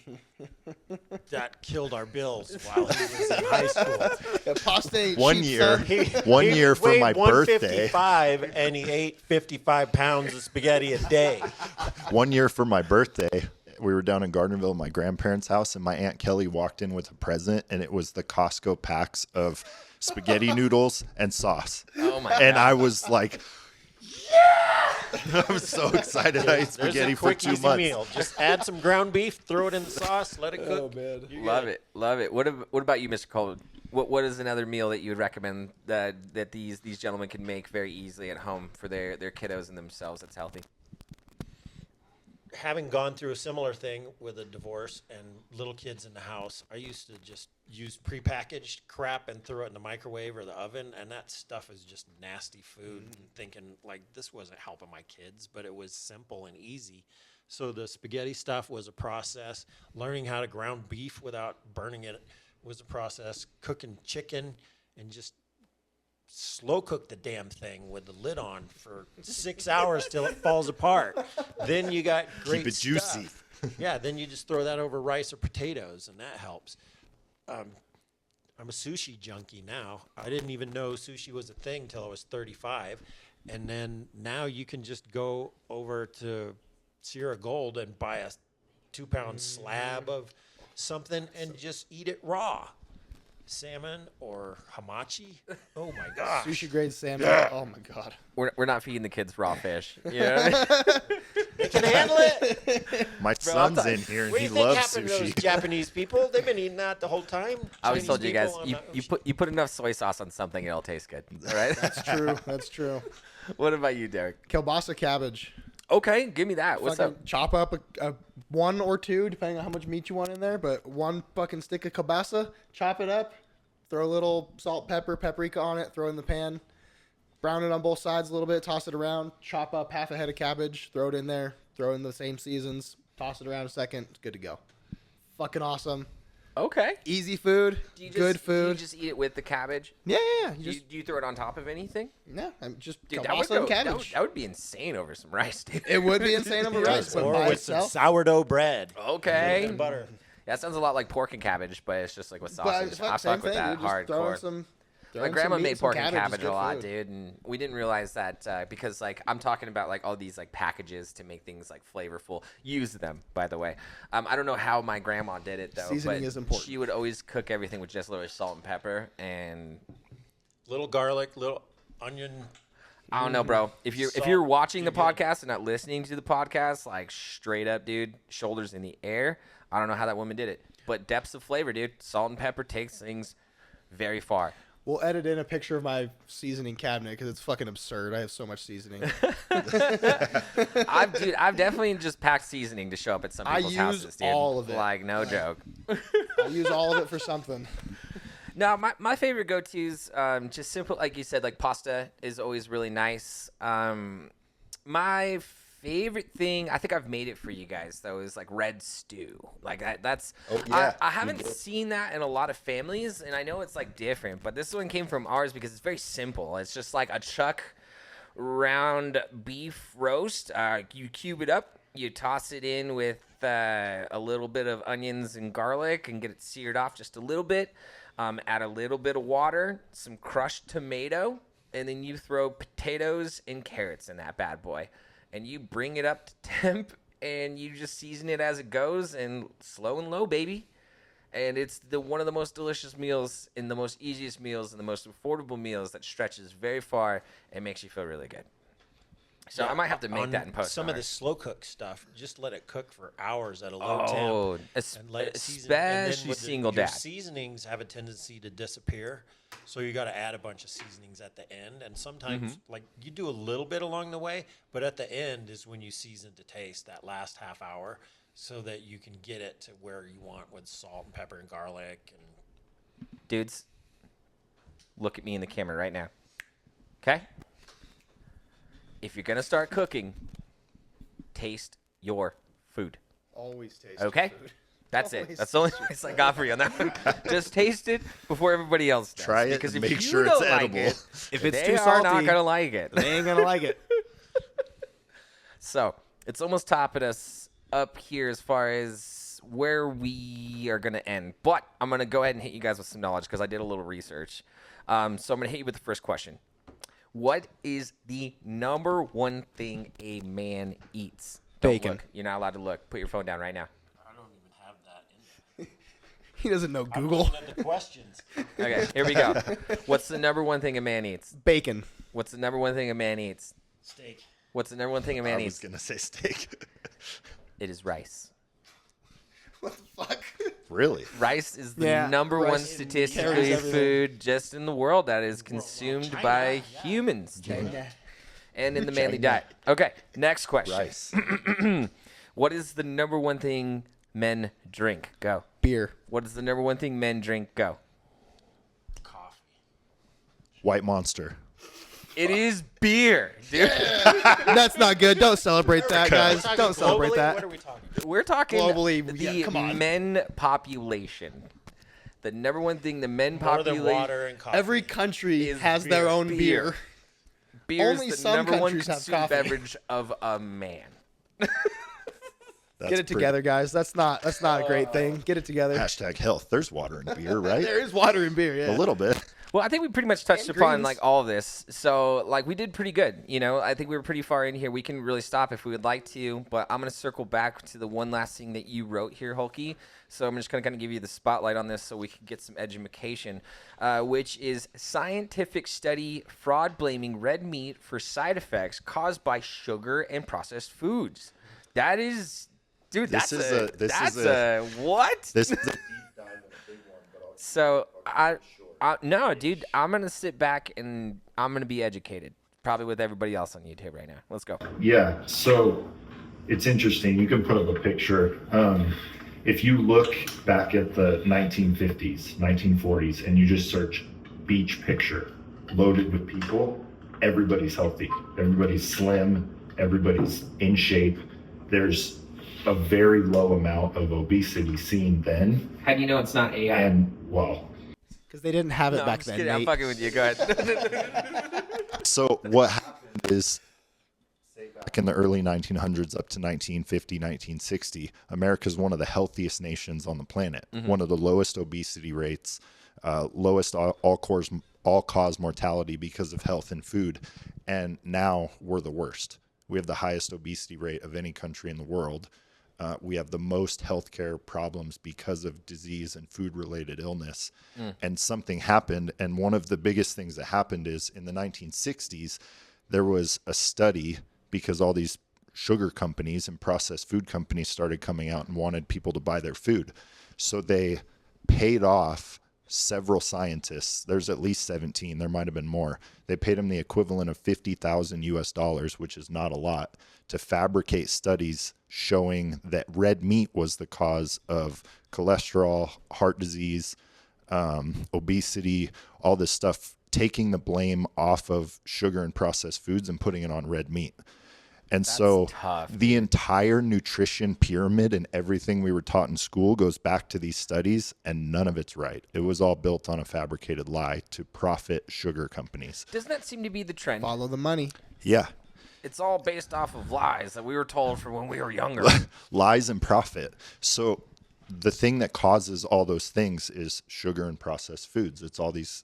That killed our bills while he was in high school. Pasta ain't One cheap, year, son. one year for weighed my birthday. 155 and he ate 55 pounds of spaghetti a day. One year for my birthday, we were down in Gardnerville at my grandparents' house, and my Aunt Kelly walked in with a present, and it was the Costco packs of spaghetti noodles and sauce. Oh my And God. I was like, yeah! I was so excited I ate There's spaghetti a for quick, 2 easy months. meal. Just add some ground beef, throw it in the sauce, let it cook. You're Love good. it, love it. What about you, Mr. Coleman? What is another meal that you would recommend that these gentlemen can make very easily at home for their kiddos and themselves that's healthy? Having gone through a similar thing with a divorce and little kids in the house, I used to just use prepackaged crap and throw it in the microwave or the oven, and that stuff is just nasty food. And thinking like this wasn't helping my kids, but it was simple and easy. So the spaghetti stuff was a process. Learning how to ground beef without burning it was a process. Cooking chicken and just slow cook the damn thing with the lid on for 6 hours till it falls apart. Then you got great Keep it juicy. stuff. Yeah, then you just throw that over rice or potatoes, and that helps. I'm a sushi junkie now. I didn't even know sushi was a thing till I was 35. And then now you can just go over to Sierra Gold and buy a 2-pound slab of something and just eat it raw. Salmon or hamachi. Oh my gosh. Sushi grade salmon. Oh my god. We're not feeding the kids raw fish. You know what I mean? They can handle it. My son's in here and What do he you think loves happened to those sushi. Japanese people? They've been eating that the whole time. I always Chinese told you guys, people, I'm not- you put enough soy sauce on something, it'll taste good. All right. That's true. That's true. What about you, Derek? Kielbasa cabbage. Okay, give me that. What's Fucking up? Chop up a 1 or 2, depending on how much meat you want in there. But 1 fucking stick of kielbasa, chop it up, throw a little salt, pepper, paprika on it, throw it in the pan, brown it on both sides a little bit, toss it around, chop up half a head of cabbage, throw it in there, throw in the same seasons, toss it around a second, it's good to go. Fucking awesome. Okay. Easy food, good Do food. you just eat it with the cabbage? Yeah. You Do just you throw it on top of anything? I'm just Dude, that would, kielbasa and that, would, cabbage. that would be insane over some rice, dude. It would be insane over rice, but or by with some itself. sourdough bread. Okay. And butter. That sounds a lot like pork and cabbage, but it's just like with But sausage. it's I like same fuck with thing. that You just throw in hardcore. some. My in grandma some meat made and some pork and cabbage is cabbage a good lot, food. dude, and we didn't realize that because like I'm talking about like all these like packages to make things like flavorful. Use them, by the way. I don't know how my grandma did it though, Seasoning but is important. she would always cook everything with just a little salt and pepper, and Little garlic, little onion. I don't know, bro. If you're watching the podcast and not listening to the podcast, like straight up, dude, shoulders in the air. I don't know how that woman did it, but depths of flavor, dude. Salt and pepper takes things very far. We'll edit in a picture of my seasoning cabinet because it's fucking absurd. I have so much seasoning. I've definitely just packed seasoning to show up at some I people's use houses, dude. all of it. Like, no joke. I use all of it for something. No, my favorite go-tos, just simple, like you said, like pasta is always really nice. My favorite thing, I think I've made it for you guys though, is like red stew. Like that's. Oh, yeah. I haven't seen that in a lot of families, and I know it's like different, but this one came from ours because it's very simple. It's just like a chuck round beef roast. You cube it up, you toss it in with a little bit of onions and garlic, and get it seared off just a little bit. Add a little bit of water, some crushed tomato, and then you throw potatoes and carrots in that bad boy. And you bring it up to temp, and you just season it as it goes, and slow and low, baby. And it's one of the most delicious meals, and the most easiest meals, and the most affordable meals that stretches very far and makes you feel really good. So I might have to make On that in post. some of the slow cook stuff, just let it cook for hours at a low temp. Oh, And let it season. And then especially with single your dad. seasonings have a tendency to disappear, so you got to add a bunch of seasonings at the end. And sometimes, like you do a little bit along the way, but at the end is when you season to taste that last half hour, so that you can get it to where you want with salt and pepper and garlic. And Dudes, look at me in the camera right now. Okay? If you're going to start cooking, taste your food. Always taste. Okay? Food. That's it. Always That's the only advice I got for you on that one. Just taste it before everybody else does. Try it because and if make you sure don't it's like edible. It, If it's they too are not salty, going to like it. They ain't gonna like it. So it's almost topping us up here as far as where we are going to end. But I'm going to go ahead and hit you guys with some knowledge because I did a little research. So I'm going to hit you with the first question. What is the number one thing a man eats? Don't Bacon. look. You're not allowed to look. Put your phone down right now. I don't even have that in there. He doesn't know I'm Google. looking at the questions. Okay, here we go. What's the number one thing a man eats? Bacon. What's the number one thing a man eats? Steak. What's the number one thing a man I was eats? gonna say steak. It is rice. What the fuck? Really? Rice is the Yeah, number rice one carries statistically everything. food just in the world that is consumed by humans. And in the manly China. diet. Okay, next question. Rice. What is the number one thing men drink? Go. Beer. What is the number one thing men drink? Go. Coffee. White Monster. It is beer, dude. That's not good. Don't celebrate that, guys. Talking Don't celebrate globally, that. What are we talking? We're talking Globally, the yeah, come on. men population. The number one thing the men More than population. water and coffee. Every country Is has their beer. own Beer. beer. Beer Only is the some number one countries have consumed coffee. beverage of a man. That's Get it pretty- together, guys. That's not a great thing. Get it together. Hashtag health. There's water in beer, right? There is water in beer, yeah. A little bit. Well, I think we pretty much touched And upon greens. like all of this. So like we did pretty good. You know, I think we were pretty far in here. We can really stop if we would like to, but I'm gonna circle back to the one last thing that you wrote here, Hulky. So I'm just gonna kind of give you the spotlight on this so we can get some education, which is scientific study fraud blaming red meat for side effects caused by sugar and processed foods. That is, dude. This That's is that's a- a what? This is So I no, dude, I'm gonna sit back and I'm gonna be educated, probably with everybody else on YouTube right now. Let's go. Yeah, so it's interesting. You can put up a picture. If you look back at the 1950s, 1940s, and you just search beach picture loaded with people, everybody's healthy, everybody's slim, everybody's in shape. There's a very low amount of obesity seen then. How do you know it's not AI? And, well, Because they didn't have it No, I'm back just then, kidding. I'm Nate. fucking with you. Go ahead. So what happened is, say back in the early 1900s up to 1950, 1960, America is one of the healthiest nations on the planet. One of the lowest obesity rates, lowest all-cause mortality because of health and food. And now we're the worst. We have the highest obesity rate of any country in the world. We have the most healthcare problems because of disease and food-related illness. And something happened. And one of the biggest things that happened is in the 1960s, there was a study because all these sugar companies and processed food companies started coming out and wanted people to buy their food. So they paid off several scientists. There's at least 17. There might have been more. They paid them the equivalent of $50,000, which is not a lot, to fabricate studies showing that red meat was the cause of cholesterol, heart disease, obesity, all this stuff, taking the blame off of sugar and processed foods and putting it on red meat. And That's so tough. The entire nutrition pyramid and everything we were taught in school goes back to these studies, and none of it's right. It was all built on a fabricated lie to profit sugar companies. Doesn't that seem to be the trend? Follow the money. Yeah. It's all based off of lies that we were told from when we were younger. Lies and profit. So the thing that causes all those things is sugar and processed foods. It's all these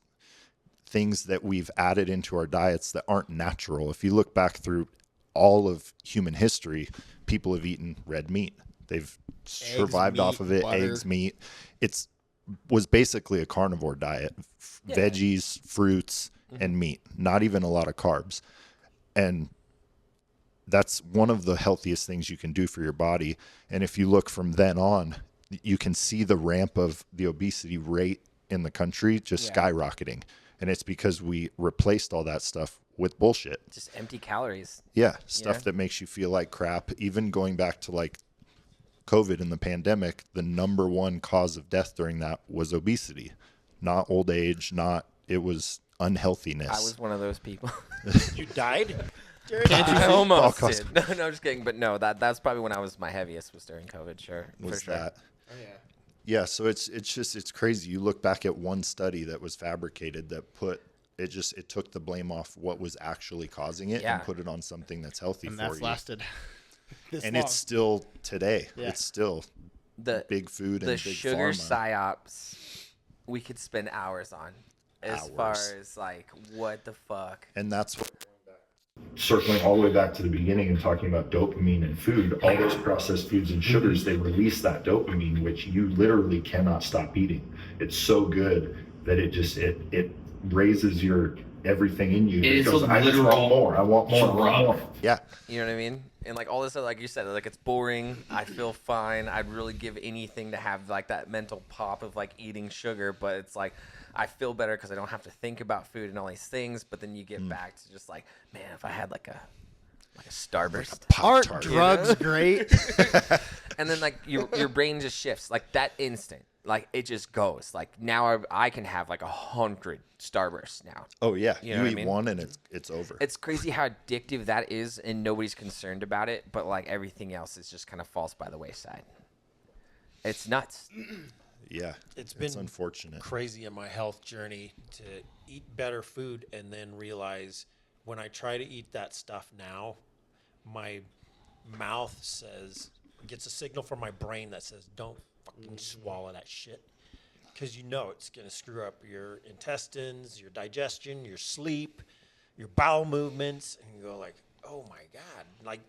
things that we've added into our diets that aren't natural. If you look back through all of human history, people have eaten red meat. They've survived meat, off of it. butter. Eggs, meat. It's was basically a carnivore diet. Veggies, fruits, and meat. Not even a lot of carbs. And that's one of the healthiest things you can do for your body. And if you look from then on, you can see the ramp of the obesity rate in the country just skyrocketing. And it's because we replaced all that stuff with bullshit. Just empty calories. Yeah, stuff that makes you feel like crap. Even going back to like COVID and the pandemic, the number one cause of death during that was obesity, not old age, it was unhealthiness. I was one of those people. You died? I almost did. No, just kidding. But no, that's probably when I was my heaviest was during COVID. Sure, was for sure. that. Oh, yeah. Yeah, so it's crazy. You look back at one study that was fabricated that it took the blame off what was actually causing it and put it on something that's healthy And for that's you. lasted this And long. it's still today. Yeah. It's still The big food and the big sugar pharma. psyops we could spend hours on, as far as like what the fuck. And that's what Circling all the way back to the beginning and talking about dopamine and food, all those processed foods and sugars, they release that dopamine, which you literally cannot stop eating. It's so good that it raises your everything in you. It is goes, a I just want literal more. I want more. I want more. Yeah. You know what I mean? And like all this stuff, like you said, like it's boring. I feel fine. I'd really give anything to have like that mental pop of like eating sugar, but it's like I feel better because I don't have to think about food and all these things. But then you get back to just like, man, if I had like a Starburst. Aren't Pop-Tart. drugs great? And then like your brain just shifts like that instant. Like it just goes. Like now I can have like 100 Starbursts now. Oh yeah. You know You what I eat mean? one and it's over. It's crazy how addictive that is, and nobody's concerned about it. But like everything else is just kind of falls by the wayside. It's nuts. Yeah. It's been unfortunate. crazy in my health journey to eat better food and then realize when I try to eat that stuff now, my mouth gets a signal from my brain that says, don't fucking swallow that shit. Because you know it's going to screw up your intestines, your digestion, your sleep, your bowel movements. And you go like, oh my God. Like,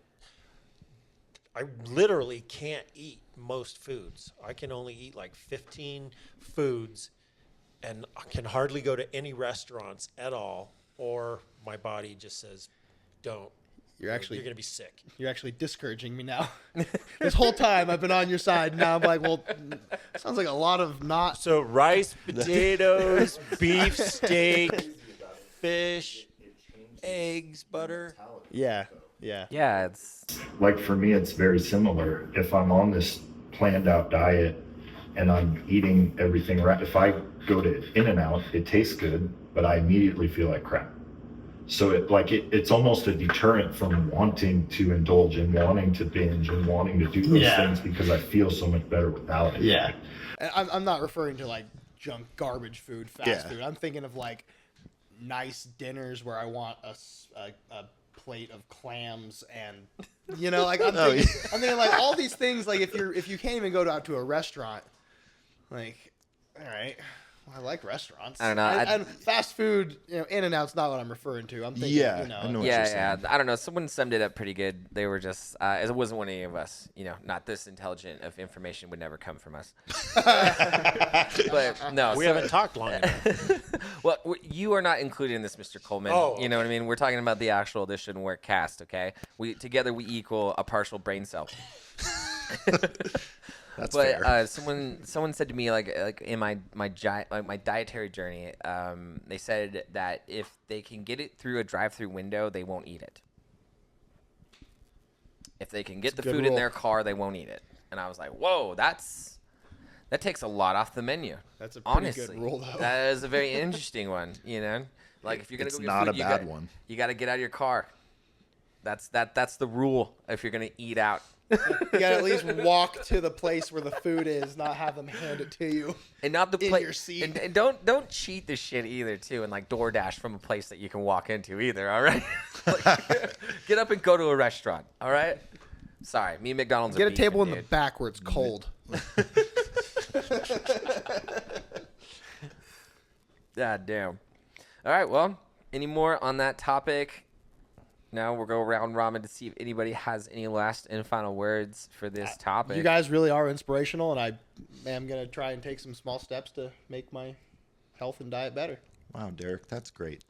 I literally can't eat most foods. I can only eat like 15 foods and I can hardly go to any restaurants at all, or my body just says, don't. You're going to be sick. You're actually discouraging me now. This whole time I've been on your side. Now I'm like, well, sounds like a lot of not. So rice, potatoes, beef, steak, fish, eggs, butter. Yeah. Yeah, it's Like for me, it's very similar. If I'm on this planned out diet and I'm eating everything right, if I go to In-N-Out, it tastes good, but I immediately feel like crap. So it's almost a deterrent from wanting to indulge and wanting to binge and wanting to do those things because I feel so much better without it. Yeah. And I'm not referring to like junk garbage food, fast food. I'm thinking of like nice dinners where I want a plate of clams and like I'm thinking like all these things, like if you can't even go out to a restaurant, like all right, I like restaurants. I don't know. And fast food, In-N-Out's not what I'm referring to. I'm thinking, I know what you're Yeah, saying. I don't know. Someone summed it up pretty good. They were just, it wasn't one of any of us. Not this intelligent of information would never come from us. But no, We haven't talked long enough. Well, you are not included in this, Mr. Coleman. Oh, You know what I mean? We're talking about the actual This Shouldn't Work cast, okay? Together we equal a partial brain cell. That's But fair. someone said to me like in my dietary journey, they said that if they can get it through a drive-through window, they won't eat it. If they can get the food in rule. their car, they won't eat it. And I was like, whoa, that takes a lot off the menu. That's a pretty honestly. good rule, though. That is a very interesting one. Like if you're gonna It's go get not food, a bad one. You got to get out of your car. That's the rule if you're gonna eat out. You gotta at least walk to the place where the food is, not have them hand it to you. And not the in place. your seat. And don't cheat the shit either too, and like DoorDash from a place that you can walk into either. All right, get up and go to a restaurant. All right. Sorry, me and McDonald's. Get are a table in beefing, the back where it's cold. God damn. All right. Well, any more on that topic? Now we'll go around ramen to see if anybody has any last and final words for this topic. You guys really are inspirational, and I am gonna try and take some small steps to make my health and diet better. Wow, Derek, that's great.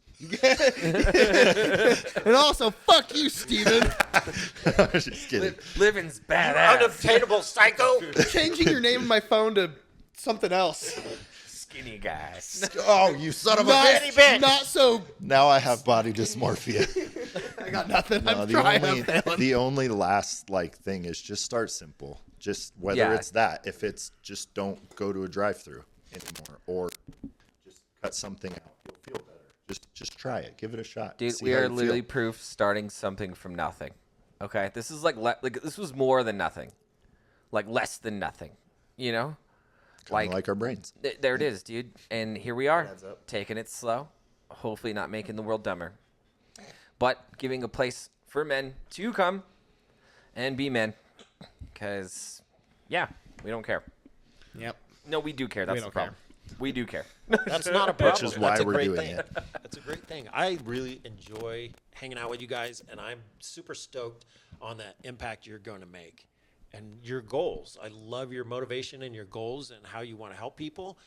And also, fuck you, Steven. I was just kidding. Living's badass. Unobtainable psycho. Changing your name in my phone to something else. Skinny guy. Oh, you son of a Not, bitch! not so. Now I have body dysmorphia. I got nothing. I'm The trying. only, I'm failing. the only last thing is just start simple. Just whether Yeah. it's that, if it's just don't go to a drive-through anymore, or just cut something out, you'll feel better. Just try it. Give it a shot. Dude, See we how are you literally feel. proof starting something from nothing. Okay, this is like this was more than nothing, like less than nothing. Kinda like our brains. There it is, dude. And here we are, taking it slow, hopefully not making the world dumber, but giving a place for men to come and be men. Because, yeah, we don't care. Yep. No, we do care. That's the don't problem. We do care. That's not a problem. Which is why That's a we're great doing thing. it. That's a great thing. I really enjoy hanging out with you guys, and I'm super stoked on the impact you're going to make and your goals. I love your motivation and your goals and how you want to help people.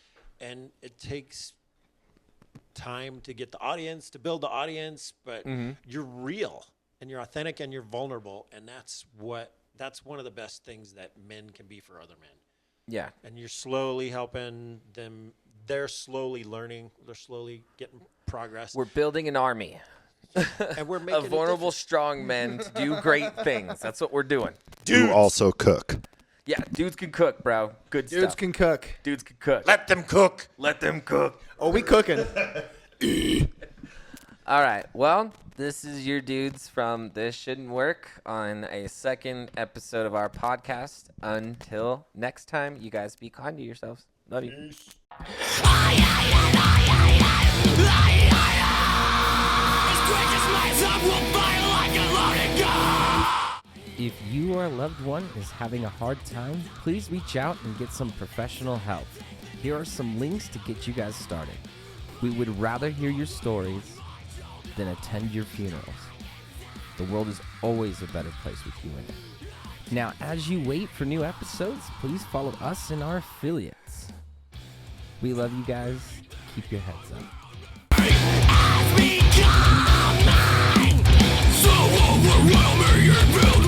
And it takes time to get the audience, to build the audience, but you're real and you're authentic and you're vulnerable. And that's one of the best things that men can be for other men. Yeah. And you're slowly helping them. They're slowly learning. They're slowly getting progress. We're building an army And we're making of vulnerable, strong men to do great things. That's what we're doing. You also cook. Yeah, dudes can cook, bro. Good Dudes stuff. can cook. Dudes can cook. Let them cook. Let them cook. Oh, we cooking. All right. Well, this is your dudes from This Shouldn't Work on a second episode of our podcast. Until next time, you guys be kind to yourselves. Love you. If you or a loved one is having a hard time, please reach out and get some professional help. Here are some links to get you guys started. We would rather hear your stories than attend your funerals. The world is always a better place with you in it. Now, as you wait for new episodes, please follow us and our affiliates. We love you guys. Keep your heads up. Become mine, so overwhelming and build